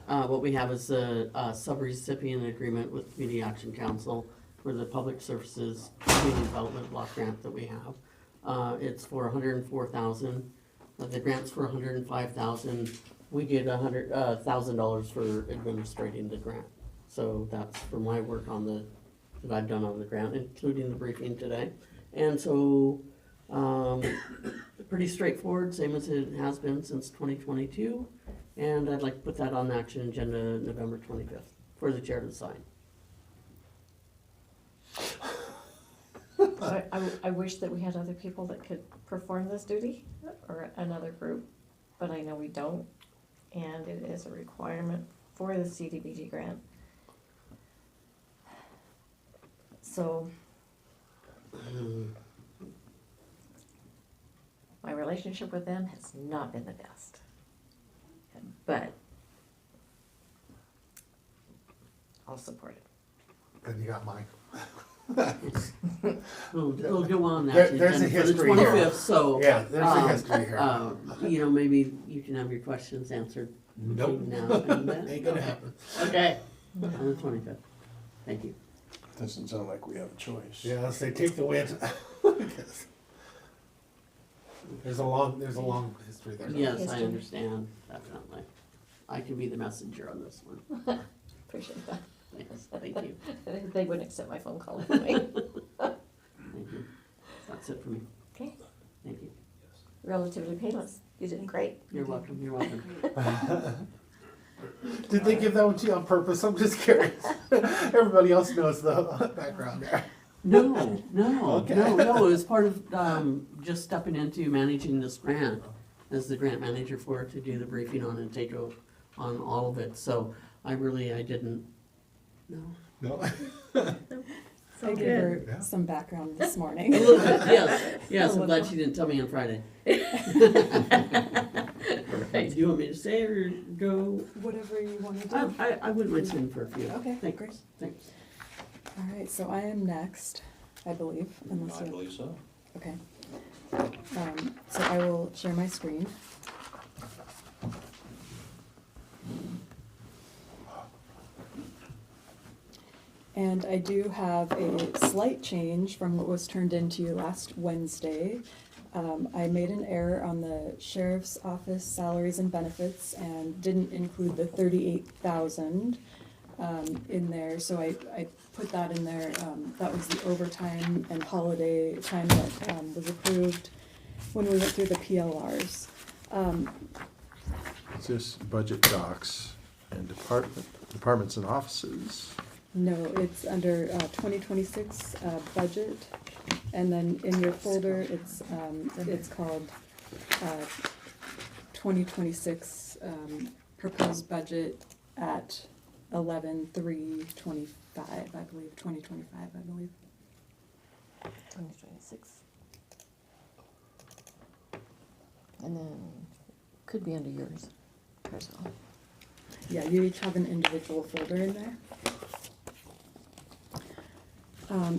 what we have is a sub-recipient agreement with Community Action Council for the Public Services Community Development Block Grant that we have. It's for $104,000. The grant's for $105,000. We get $100,000 for administrating the grant. So that's for my work that I've done on the grant, including the briefing today. And so, pretty straightforward, same as it has been since 2022. And I'd like to put that on the action agenda November 25th for the chair to sign. I wish that we had other people that could perform this duty, or another group, but I know we don't, and it is a requirement for the CDBG grant. So, my relationship with them has not been the best, but I'll support it. Then you got mine. It'll go on that There's a agenda for the history here. 25th, so. Yeah, there's a history here. Maybe you can have your questions answered Nope. between now and then. Ain't gonna happen. Okay, on the 25th. Thank you. Doesn't sound like we have a choice. Yeah, let's say take the win. There's a long history there. Yes, I History. understand, definitely. I can be the messenger on this one. Appreciate that. Yes, thank you. They wouldn't accept my phone call anyway. Thank you. That's it for me. Okay, Thank you. relatively painless. You did great. You're welcome, you're welcome. Did they give that one to you on purpose? I'm just curious. Everybody else knows the background there. No, no, Okay. no, it was part of, just stepping into managing this grant as the grant manager for it to do the briefing on and take on all of it, so I didn't, no. No? I gave her some background this morning. A little bit, yes, yes, A I'm glad little. she didn't tell me on Friday. Do you want me to say or go? Whatever you want to do. I wouldn't mind sitting for a few. Okay, Thanks, great. Thanks. All right, so I am next, I believe, unless I you. believe so. Okay. So I will share my screen. And I do have a slight change from what was turned into you last Wednesday. I made an error on the sheriff's office salaries and benefits and didn't include the 38,000 in there, so I put that in there. That was the overtime and holiday time that was approved when we went through the PLRs. It's just budget docs and departments and offices. No, it's under 2026 budget, and then in your folder, it's called 2026 proposed budget at 11/3/25, I believe, 2025, I believe. 2026. And then, could be under yours, personal. Yeah, you each have an individual folder in there.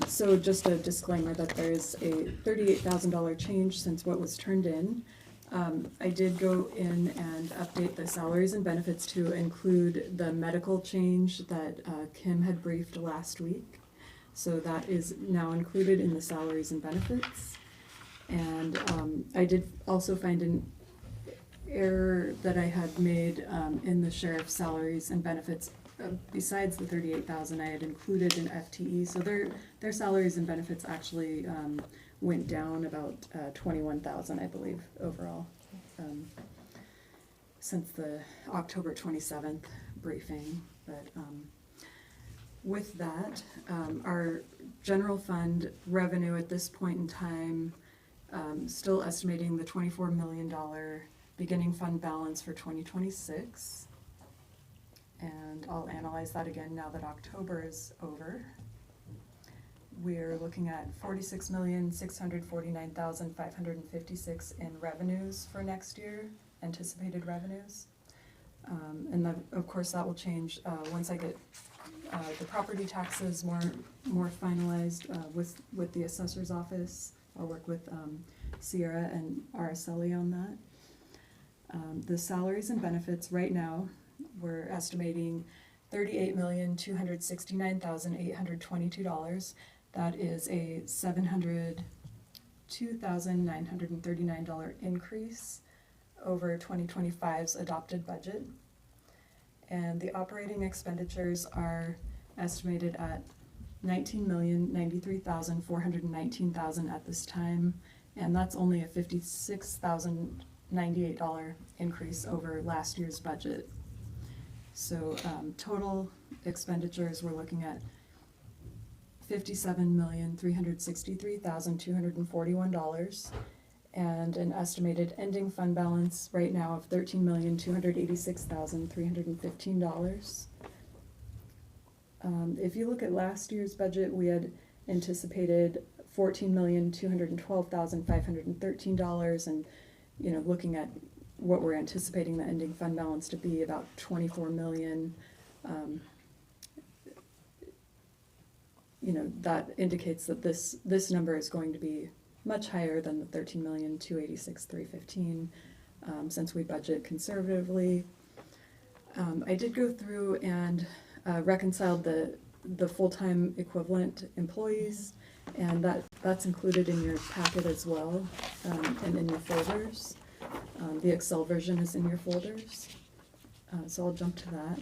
So just a disclaimer that there is a $38,000 change since what was turned in. I did go in and update the salaries and benefits to include the medical change that Kim had briefed last week. So that is now included in the salaries and benefits. And I did also find an error that I had made in the sheriff's salaries and benefits. Besides the 38,000, I had included an FTE, so their salaries and benefits actually went down about 21,000, I believe, overall, since the October 27th briefing. But with that, our general fund revenue at this point in time, still estimating the $24 million beginning fund balance for 2026. And I'll analyze that again now that October is over. We're looking at $46,649,556 in revenues for next year, anticipated revenues. And then, of course, that will change once I get the property taxes more finalized with the assessor's office. I'll work with Sierra and Araceli on that. The salaries and benefits right now, we're estimating $38,269,822. That is a $702,939 increase over 2025's adopted budget. And the operating expenditures are estimated at $19,093,419 at this time, and that's only a $56,098 increase over last year's budget. So total expenditures, we're looking at $57,363,241 and an estimated ending fund balance right now of $13,286,315. If you look at last year's budget, we had anticipated $14,212,513, and looking at what we're anticipating the ending fund balance to be, about $24 million. That indicates that this number is going to be much higher than the $13,286,315 since we budget conservatively. I did go through and reconciled the full-time equivalent employees, and that's included in your packet as well, and in your folders. The Excel version is in your folders, so I'll jump to that.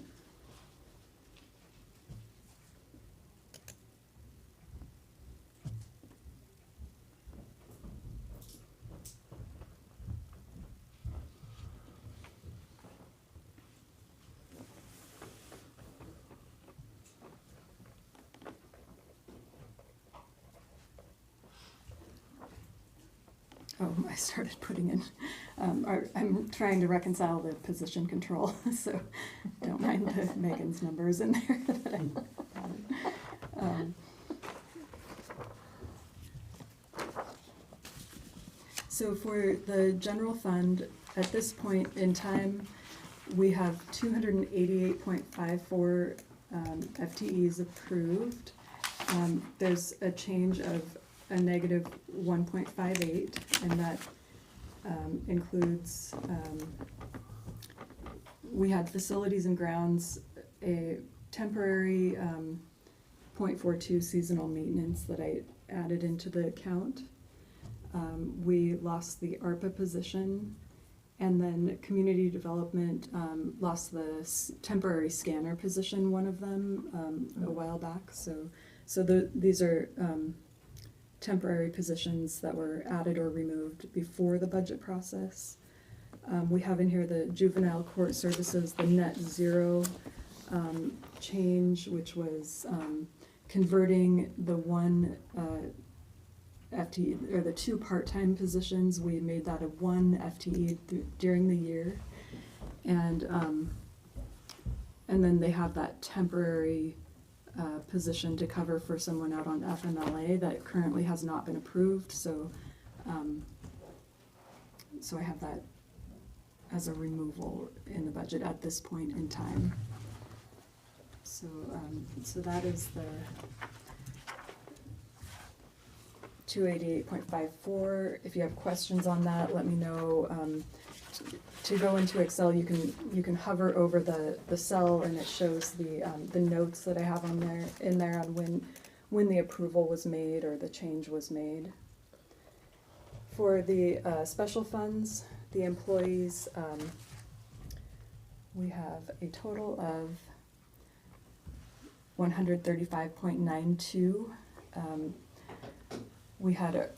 Oh, I started putting in, I'm trying to reconcile the position control, so don't mind the Megan's numbers in there. that I added. So for the general fund, at this point in time, we have 288.54 FTEs approved. There's a change of a negative 1.58, and that includes, we had facilities and grounds, a temporary 0.42 seasonal maintenance that I added into the account. We lost the ARPA position, and then community development lost the temporary scanner position, one of them, a while back. So these are temporary positions that were added or removed before the budget process. We have in here the juvenile court services, the net zero change, which was converting the one FTE, or the two part-time positions. We made that a one FTE during the year, and then they have that temporary position to cover for someone out on FMLA that currently has not been approved. So I have that as a removal in the budget at this point in time. So that is the 288.54. If you have questions on that, let me know. To go into Excel, you can hover over the cell, and it shows the notes that I have on there on when the approval was made or the change was made. For the special funds, the employees, we have a total of 135.92. We had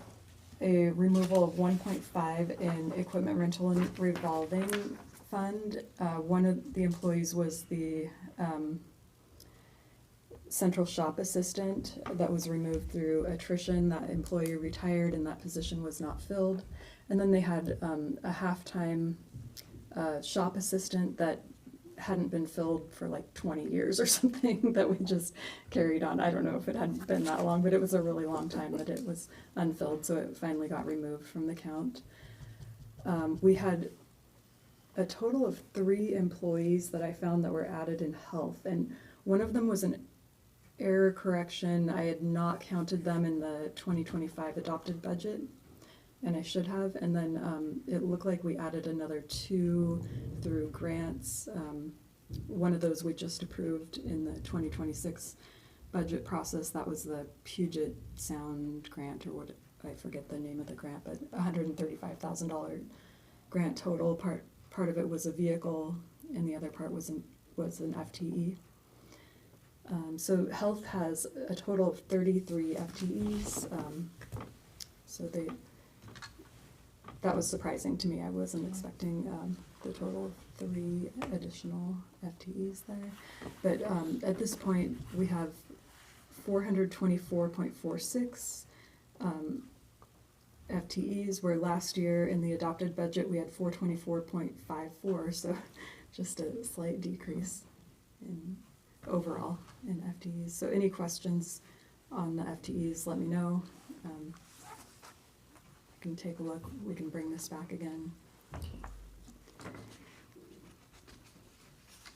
a removal of 1.5 in equipment rental and revolving fund. One of the employees was the central shop assistant that was removed through attrition. That employee retired and that position was not filled. And then they had a half-time shop assistant that hadn't been filled for like 20 years or something that we just carried on. I don't know if it had been that long, but it was a really long time that it was unfilled, so it finally got removed from the count. We had a total of 3 employees that I found that were added in health, and one of them was an error correction. I had not counted them in the 2025 adopted budget, and I should have. And then it looked like we added another 2 through grants. One of those we just approved in the 2026 budget process. That was the Puget Sound grant, or what, I forget the name of the grant, but $135,000 grant total. Part of it was a vehicle, and the other part was an FTE. So health has a total of 33 FTEs. That was surprising to me. I wasn't expecting the total of 3 additional FTEs there. But at this point, we have 424.46 FTEs, where last year in the adopted budget we had 424.54, so just a slight decrease in overall in FTEs. So any questions on the FTEs, let me know. I can take a look. We can bring this back again. Okay,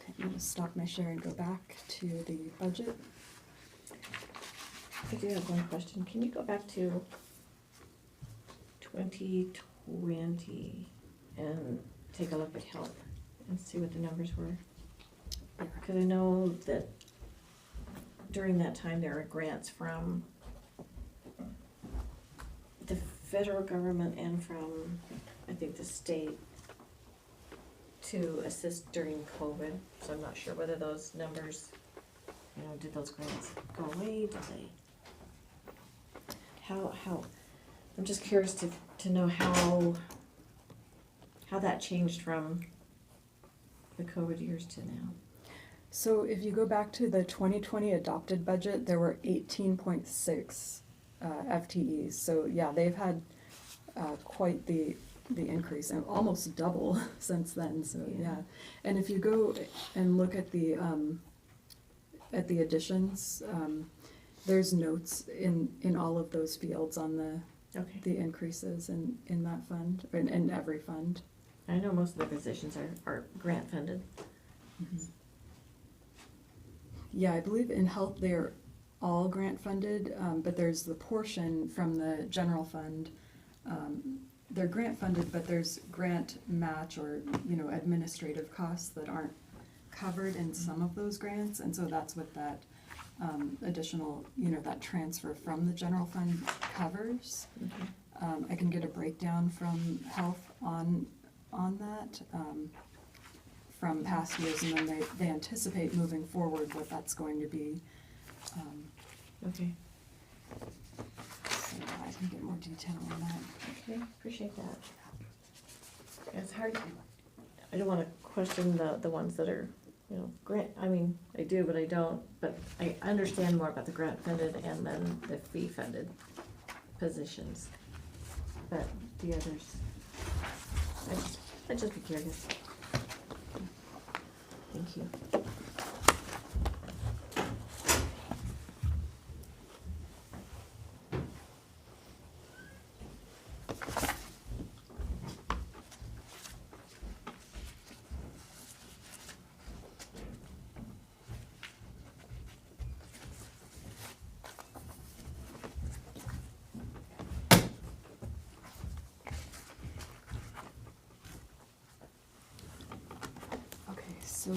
I'm going to stop my share and go back to the budget. I do have one question. Can you go back to 2020 and take a look at health and see what the numbers were? Because I know that during that time there were grants from the federal government and from, I think, the state to assist during COVID. So I'm not sure whether those numbers, did those grants go away? Did they? How? I'm just curious to know how that changed from the COVID years to now. So if you go back to the 2020 adopted budget, there were 18.6 FTEs. So yeah, they've had quite the increase, and almost double since then, so yeah. And if you go and look at the additions, there's notes in all of those fields on the increases in that fund, or in every fund. I know most of the positions are grant funded. Yeah, I believe in health they're all grant funded, but there's the portion from the general fund. They're grant funded, but there's grant match or, administrative costs that aren't covered in some of those grants, and so that's what that additional, that transfer from the general fund covers. I can get a breakdown from health on that from past years, and then they anticipate moving forward what that's going to be. Okay. So I can get more detail on that. Okay, appreciate that. It's hard, I don't wanna question the ones that are, grant, I mean, I do, but I don't, but I understand more about the grant funded and then the fee funded positions. But the others, I'd just be curious. Thank you. So,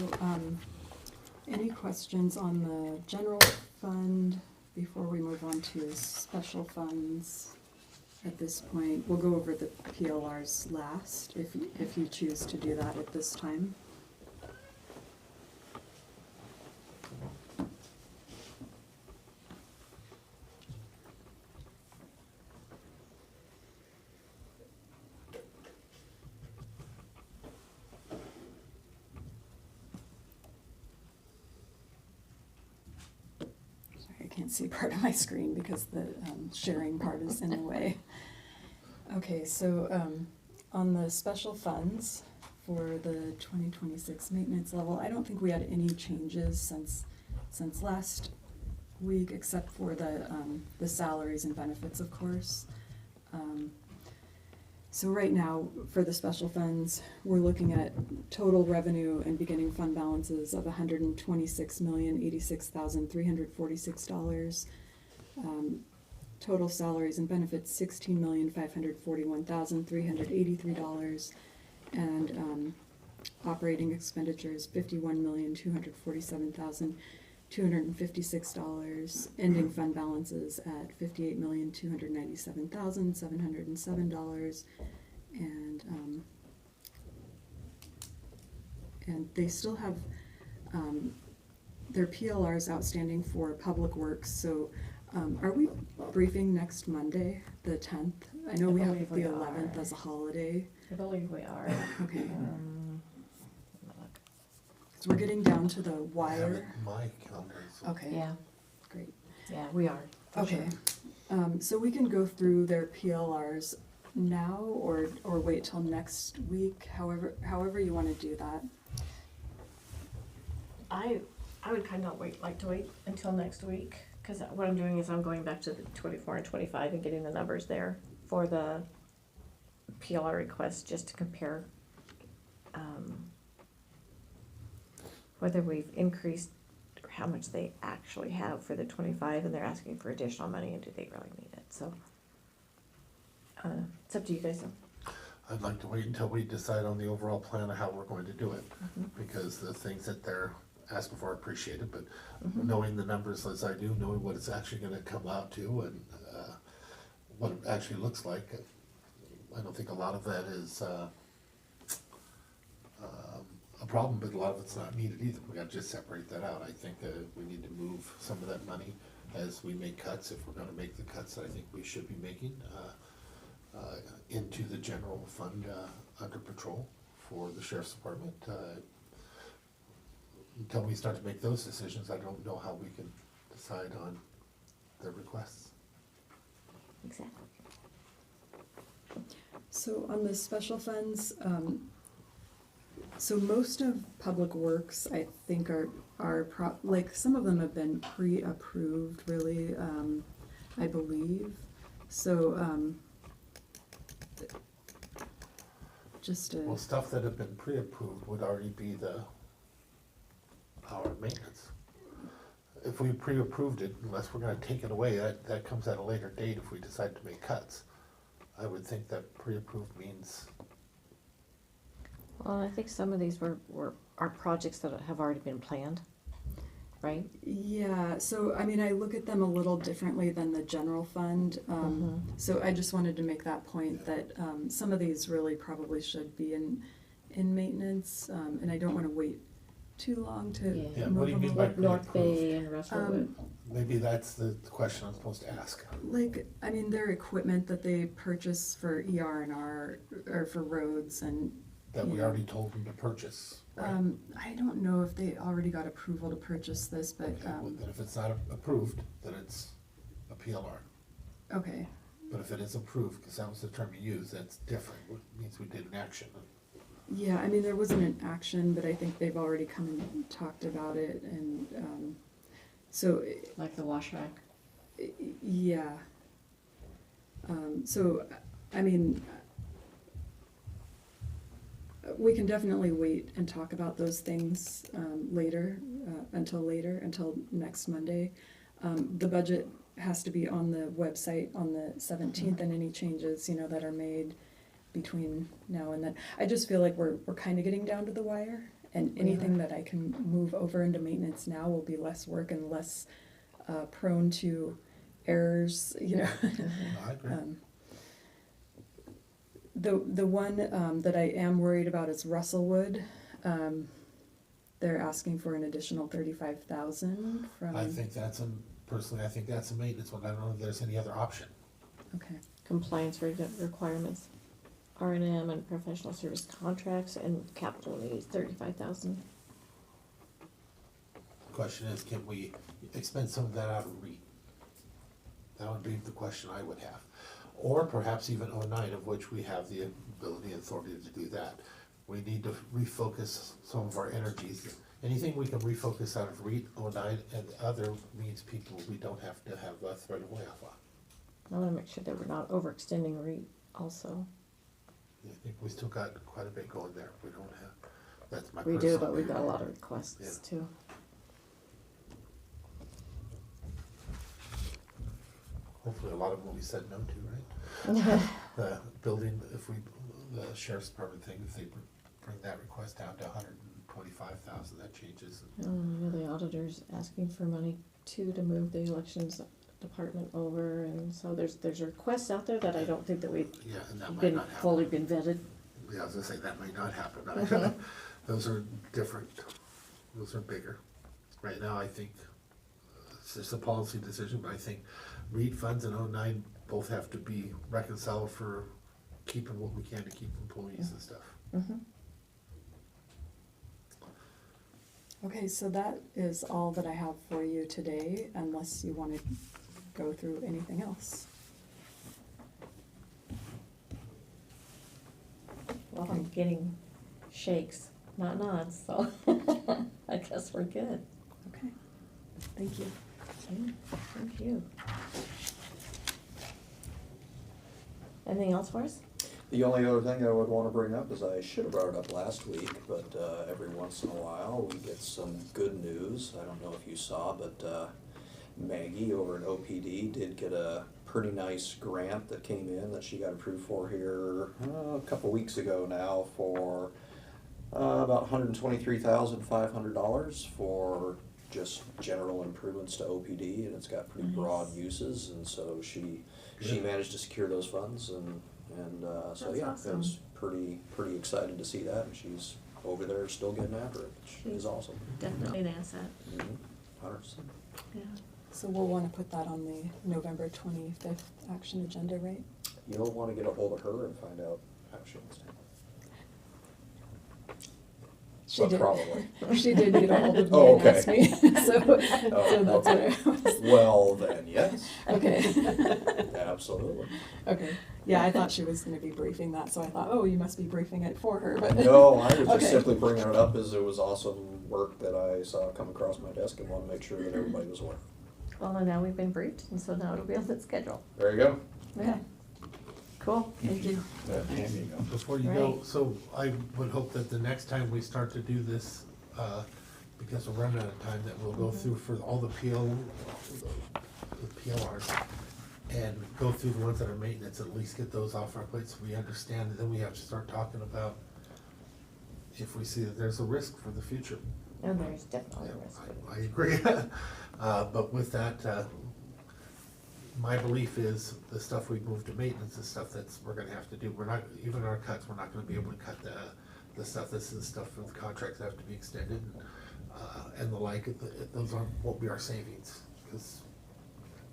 any questions on the general fund before we move on to special funds? At this point, we'll go over the PLRs last, if you choose to do that at this time. I can't see part of my screen because the sharing part is in the way. Okay, so on the special funds for the 2026 maintenance level, I don't think we had any changes since last week, except for the salaries and benefits, of course. So right now, for the special funds, we're looking at total revenue and beginning fund balances of $126,086,346. Total salaries and benefits, $16,541,383. And operating expenditures, $51,247,256. Ending fund balances at $58,297,707. And they still have their PLRs outstanding for public works. So are we briefing next Monday, the 10th? I know we have the 11th as a holiday. I believe we are. Okay. So we're getting down to the wire. My calendar. Okay. Yeah. Great. Yeah, we are. Okay. So we can go through their PLRs now or wait till next week, however you want to do that. I would kind of like to wait until next week, because what I'm doing is I'm going back to the 24 and 25 and getting the numbers there for the PLR request, just to compare whether we've increased or how much they actually have for the 25, and they're asking for additional money, and do they really need it? So it's up to you guys though. I'd like to wait until we decide on the overall plan of how we're going to do it, because the things that they're asking for are appreciated, but knowing the numbers as I do, knowing what it's actually gonna come out to and what it actually looks like, I don't think a lot of that is a problem, but a lot of it's not needed either. We gotta just separate that out. I think that we need to move some of that money as we make cuts, if we're gonna make the cuts that I think we should be making, into the general fund under patrol for the sheriff's department. Until we start to make those decisions, I don't know how we can decide on their requests. Exactly. So on the special funds, so most of Public Works, I think, like, some of them have been pre-approved, really, I believe. So, just a. Well, stuff that have been pre-approved would already be the power maintenance. If we pre-approved it, unless we're gonna take it away, that comes at a later date if we decide to make cuts. I would think that pre-approved means, Well, I think some of these are projects that have already been planned, right? Yeah, so I mean, I look at them a little differently than the general fund. So I just wanted to make that point that some of these really probably should be in maintenance, and I don't want to wait too long to Yeah, move what do you them mean by along. North Bay and Russellwood. maybe that's the question I'm supposed to ask. Like, I mean, their equipment that they purchase for ER&R or for roads and. That we you know, already told them to purchase, right? I don't know if they already got approval to purchase this, but, Okay, well, then if it's not approved, then it's a PLR. okay. But if it is approved, because that was the term you used, that's different, it means we did an action. Yeah, I mean, there wasn't an action, but I think they've already come and talked about it, and, so, Like the wash rack. yeah. So, I mean, we can definitely wait and talk about those things, later, until next Monday. The budget has to be on the website on the 17th, and any changes, that are made between now and then. I just feel like we're kind of getting down to the wire, and anything that I can move over into maintenance now will be less work and less prone to errors, No, I agree. The one that I am worried about is Russellwood. They're asking for an additional 35,000 from. I think personally, I think that's a maintenance one, I don't know if there's any other option. Okay. Compliance requirements, R&M and professional service contracts and capital needs, 35,000. Question is, can we expend some of that out of REIT? That would be the question I would have. Or perhaps even 09, of which we have the ability and authority to do that. We need to refocus some of our energies. Anything we can refocus out of REIT, 09, and other means people we don't have to have thread away off on. I wanna make sure that we're not overextending REIT also. I think we still got quite a bit going there. We don't have, that's my We personal do, but we've view. got a lot of requests too. Hopefully a lot of them will be said no to, right? The building, the sheriff's department thing, if they bring that request down to 125,000, that changes. The auditor's asking for money too to move the elections department over, and so there's requests out there that I don't think that we've Yeah, and that might been not happen. fully been vetted. Yeah, I was gonna say, that might not happen. Those are different, those are bigger. Right now, I think, it's just a policy decision, but I think REIT funds and 09 both have to be reconciled for keeping what we can to keep employees and stuff. Okay, so that is all that I have for you today, unless you want to go through anything else. Well, I'm getting shakes, not nods, so I guess we're good. Okay, thank you. Okay, thank you. Anything else for us? The only other thing I would wanna bring up is I should have brought it up last week, but, every once in a while, we get some good news. I don't know if you saw, but, Maggie over at OPD did get a pretty nice grant that came in that she got approved for here, a couple weeks ago now for, about $123,500 for just general improvements to OPD, and it's got pretty broad uses, and so she managed to secure those funds, and so That's yeah, I awesome. was pretty excited to see that, and she's over there still getting after it, which is awesome. Definitely an asset. 100%. Yeah. So we'll want to put that on the November 25th action agenda, right? You'll wanna get a hold of her and find out how she wants to. She But did. probably. She did get a hold of me Oh, and okay. ask me, so that's what I was. Well, then, yes. Okay. Absolutely. Okay. Yeah, I thought she was gonna be briefing that, so I thought, oh, you must be briefing it for her, but. No, I was just Okay. simply bringing it up as it was awesome work that I saw come across my desk and want to make sure that everybody was aware. Well, and now we've been briefed, and so now it'll be on the schedule. There you go. Yeah. Cool, thank you. There you go. Before you go, Right. so I would hope that the next time we start to do this, because we're running out of time, that we'll go through for all the PLRs and go through the ones that are maintenance, at least get those off our plates so we understand, and then we have to start talking about if we see that there's a risk for the future. And there's definitely Yeah, a risk. I agree. But with that, my belief is the stuff we move to maintenance is stuff that's, we're gonna have to do. We're not, even our cuts, we're not gonna be able to cut the stuff, this is stuff with contracts that have to be extended, and the like. Those won't be our savings, because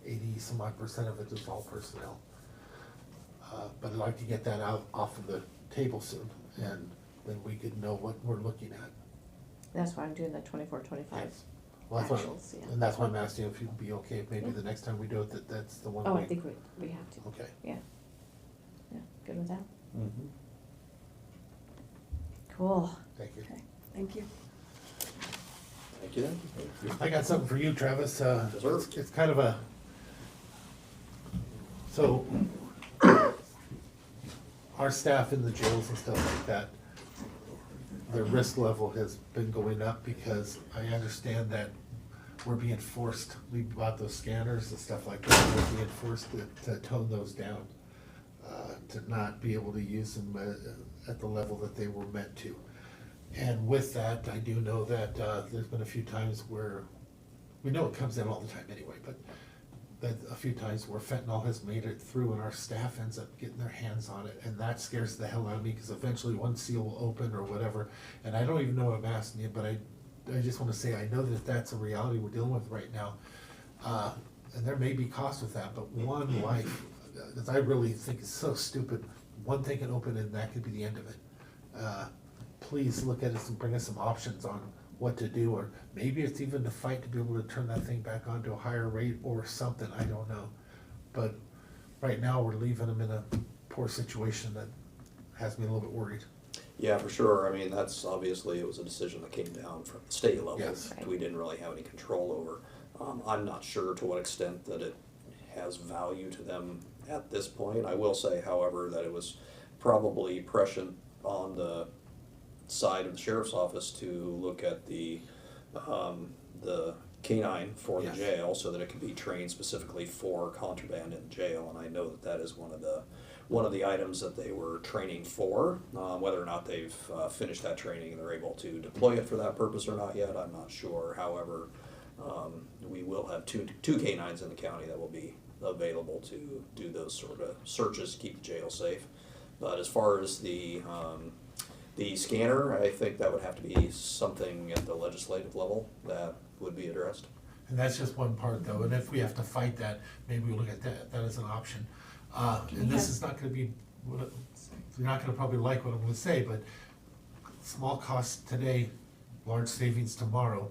80% of it is all personnel. But I'd like to get that out off of the table soon, and then we could know what we're looking at. That's why I'm doing the 24-25 Well, that's why, actuals, yeah. and that's why I'm asking if you'd be okay, if maybe the next time we do it, that's the one Oh, way. I think we have to. Okay. Yeah. Yeah, good with that? Mm-hmm. Cool. Thank you. Okay, thank you. Thank you. I got something for you, Travis. Yes, sir. It's kind of a, so, our staff in the jails and stuff like that, their risk level has been going up because I understand that we're being forced, we bought those scanners and stuff like that, we're being forced to tone those down, to not be able to use them at the level that they were meant to. And with that, I do know that there's been a few times where, we know it comes in all the time anyway, but a few times where fentanyl has made it through and our staff ends up getting their hands on it, and that scares the hell out of me, because eventually one seal will open or whatever, and I don't even know what I'm asking you, but I just wanna say, I know that that's a reality we're dealing with right now. And there may be costs with that, but one life, because I really think it's so stupid, one thing can open and that could be the end of it. Please look at us and bring us some options on what to do, or maybe it's even to fight to be able to turn that thing back on to a higher rate or something, I don't know. But right now, we're leaving them in a poor situation that has me a little bit worried. Yeah, for sure. I mean, that's obviously, it was a decision that came down from the state level. Yes. We didn't really have any control over. I'm not sure to what extent that it has value to them at this point. I will say, however, that it was probably prescient on the side of the sheriff's office to look at the canine for the Yes. jail, so that it could be trained specifically for contraband in the jail. And I know that that is one of the items that they were training for. Whether or not they've finished that training and they're able to deploy it for that purpose or not yet, I'm not sure. However, we will have two canines in the county that will be available to do those sort of searches, keep the jail safe. But as far as the scanner, I think that would have to be something at the legislative level that would be addressed. And that's just one part though, and if we have to fight that, maybe we look at that as an option. And this is not gonna be, you're not gonna probably like what I'm gonna say, but small costs today, large savings tomorrow.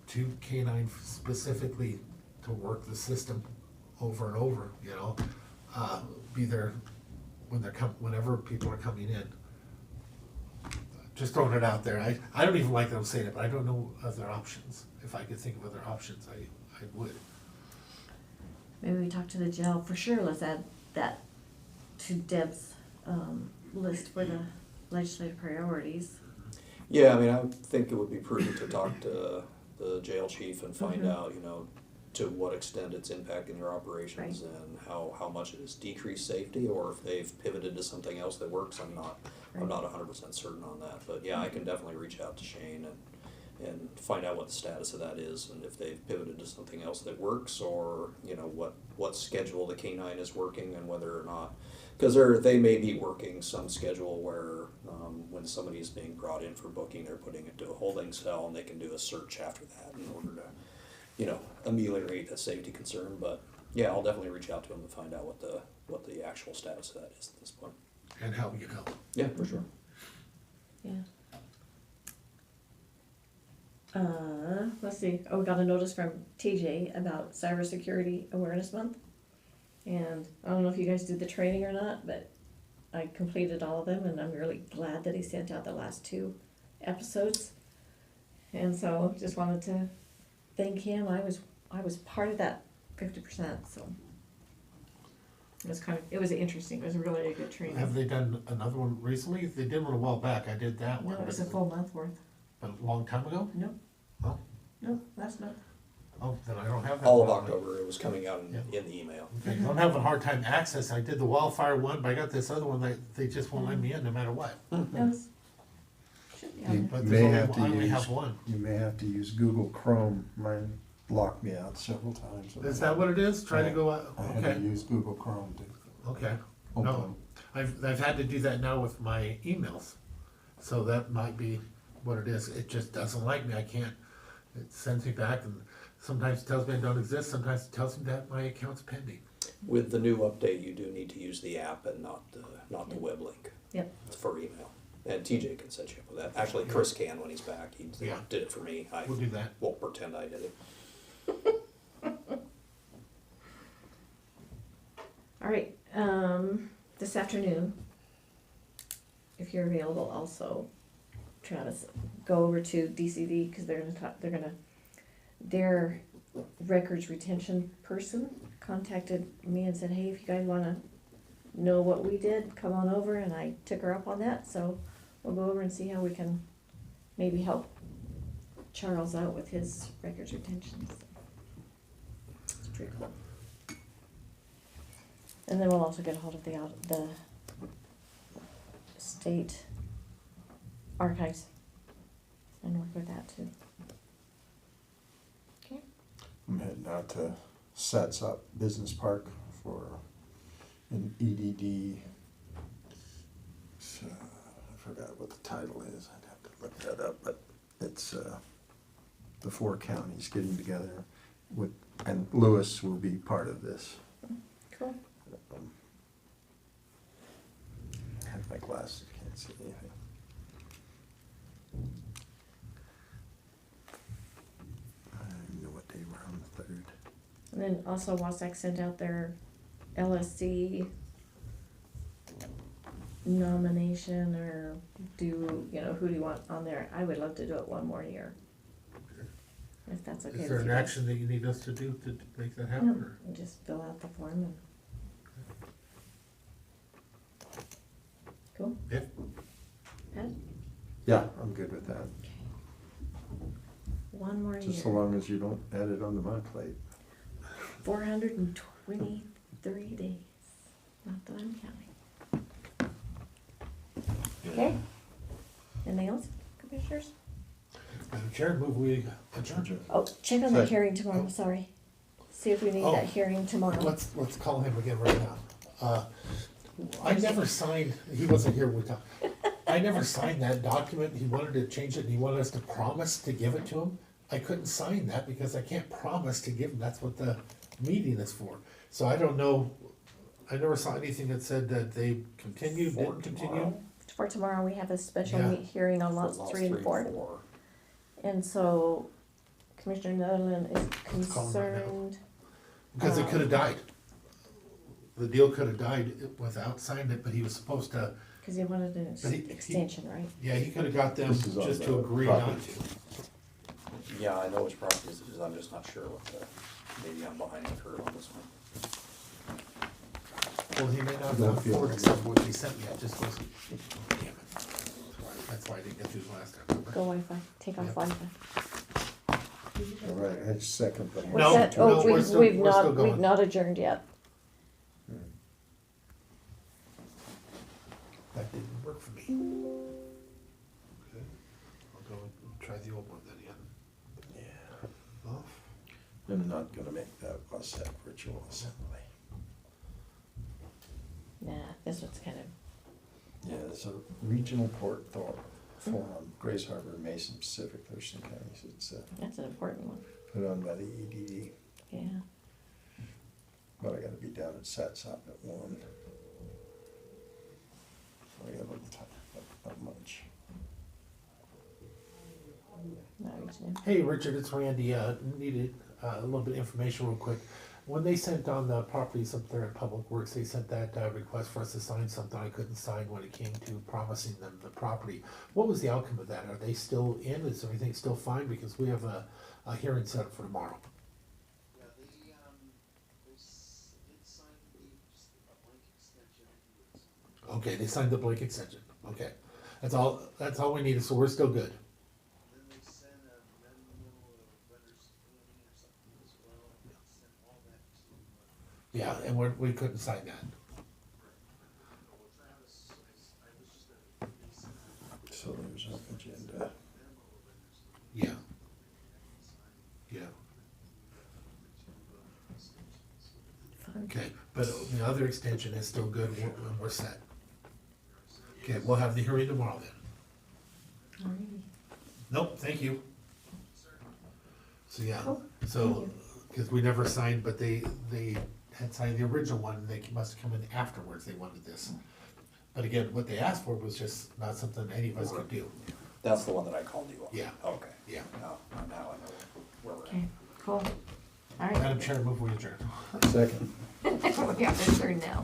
2 canine specifically to work the system over and over, you know? Be there whenever people are coming in. Just throwing it out there. I don't even like that I'm saying it, but I don't know other options. If I could think of other options, I would. Maybe we talk to the jail, for sure, let's add that to Deb's list for the legislative priorities. Yeah, I mean, I think it would be prudent to talk to the jail chief and find Mhm. out, you know, to what extent it's impacting their operations and how much it has decreased safety, or if they've pivoted to something else that works. I'm not 100% certain on that, but yeah, I can definitely reach out to Shane and find out what the status of that is, and if they've pivoted to something else that works, or, you know, what schedule the canine is working, and whether or not, because they may be working some schedule where when somebody is being brought in for booking, they're putting it to a holding cell and they can do a search after that in order to, you know, ameliorate a safety concern. But yeah, I'll definitely reach out to them and find out what the actual status of that is at this point. And how we can help. Yeah, for sure. Yeah. Let's see, we got a notice from TJ about Cybersecurity Awareness Month. And I don't know if you guys did the training or not, but I completed all of them, and I'm really glad that he sent out the last 2 episodes. And so just wanted to thank him. I was part of that 50%, so it was interesting. It was really a good training. Have they done another one recently? They did one a while back. I did that one. No, it was a full month worth. A long time ago? Nope. Oh. Nope, last month. Oh, then I don't have that. All of one. October, it was coming out in the email. Okay, 'cause I'm having a hard time accessing. I did the wildfire one, but I got this other one that they just won't let me in no matter what. Yes. Should be on You there. But may there's have to I only use, have one. you may have to use Google Chrome. Mine locked me out several times. Is that what it is? Try to go out, I had okay, to use Google Chrome to okay. open. No, I've had to do that now with my emails. So that might be what it is. It just doesn't like me. I can't, it sends me back and sometimes it tells me I don't exist, sometimes it tells me that my account's pending. With the new update, you do need to use the app and not the web link. Yep. For email. And TJ can set you up with that. Actually, Chris can when he's back. He Yeah. did it for me. I We'll do that. won't pretend I did it. All right, this afternoon, if you're available also, Travis, go over to DCD, because their records retention person contacted me and said, hey, if you guys wanna know what we did, come on over, and I took her up on that, so we'll go over and see how we can maybe help Charles out with his records retention. So it's pretty cool. And then we'll also get a hold of the state archives and work with that too. Okay. I'm heading out to Sets Up Business Park for an EDD. I forgot what the title is. I'd have to look that up, but it's the 4 counties getting together with, and Lewis will be part of this. Cool. I have my glasses, can't see anything. I don't even know what day we're on, the 3rd. And then also Wasack sent out their LSC nomination, or who do you want on there? I would love to do it one more year. If that's okay with you. Is there an guys. action that you need us to do to make that happen? No, Or? you just fill out the form and. Cool. Yeah. Pat? Yeah, I'm good with that. One more year. Just so long as you don't add it onto my plate. 423 days. Not that I'm counting. Okay. Anything else, commissioners? Madam Chair, move we adjourn. Oh, check on the Second. hearing tomorrow, sorry. See if we need that hearing tomorrow. Let's call him again right now. I never signed, he wasn't here when we talked. I never signed that document. He wanted to change it and he wanted us to promise to give it to him. I couldn't sign that because I can't promise to give him. That's what the meeting is for. So I don't know, I never saw anything that said that they continued, didn't continue. For tomorrow, we have a special Yeah. hearing on lots 3 and 4. And so Commissioner Netherland is Let's call him right now. concerned. Because it could have died. The deal could have died without signing it, but he was supposed to, Cause he wanted an But he- extension, right? yeah, he could have got them This is on just the to agree not property. to. Yeah, I know which properties it is. I'm just not sure what maybe I'm behind the curve on this one. Well, he may not Don't have feel forwarded like- some of what they sent me, I just wasn't, damn it. That's why I didn't get through last time. Go Wi-Fi, take off Yep. Wi-Fi. All right, I second the What's No, that? no, Oh, we're we've still not, we've going. not adjourned yet. That didn't work for me. Okay, I'll go and try the old one then again. Yeah. Well, I'm not gonna make that WASAC virtual assembly. Nah, this one's kind of, Yeah, it's a regional port forum, Grace Harbor, Mason, Pacific, Thurston counties. It's that's an important one, put on by the EDD, yeah. but I gotta be down at Satsop at 1. So I got a little time, but not much. No, information in. Hey, Richard, it's Randy. Needed a little bit of information real quick. When they sent on the properties up there at Public Works, they sent that request for us to sign something I couldn't sign when it came to promising them the property. What was the outcome of that? Are they still in? Is everything still fine? Because we have a hearing set up for tomorrow. Yeah, they did sign a blank extension. Okay, they signed the blank extension. Okay, that's all we needed. So we're still good. Then they sent a memo of letters or something as well, and they sent all that to. Yeah, and we couldn't sign that. Well, Travis, I was just at a. So there's an agenda. Yeah. Yeah. Okay, but the other extension is still good. We're set. Okay, we'll have the hearing tomorrow then. Alrighty. Nope, thank you. So, yeah, Cool. so, because we never signed, but they had signed the original one, and they must have come in afterwards, they wanted this. But again, what they asked for was just not something any of us could do. That's the one that I called you on? Yeah. Okay. Yeah. Now I know where we're at. Okay, cool. All right. Madam Chair, move we adjourn. Second. We have to turn now.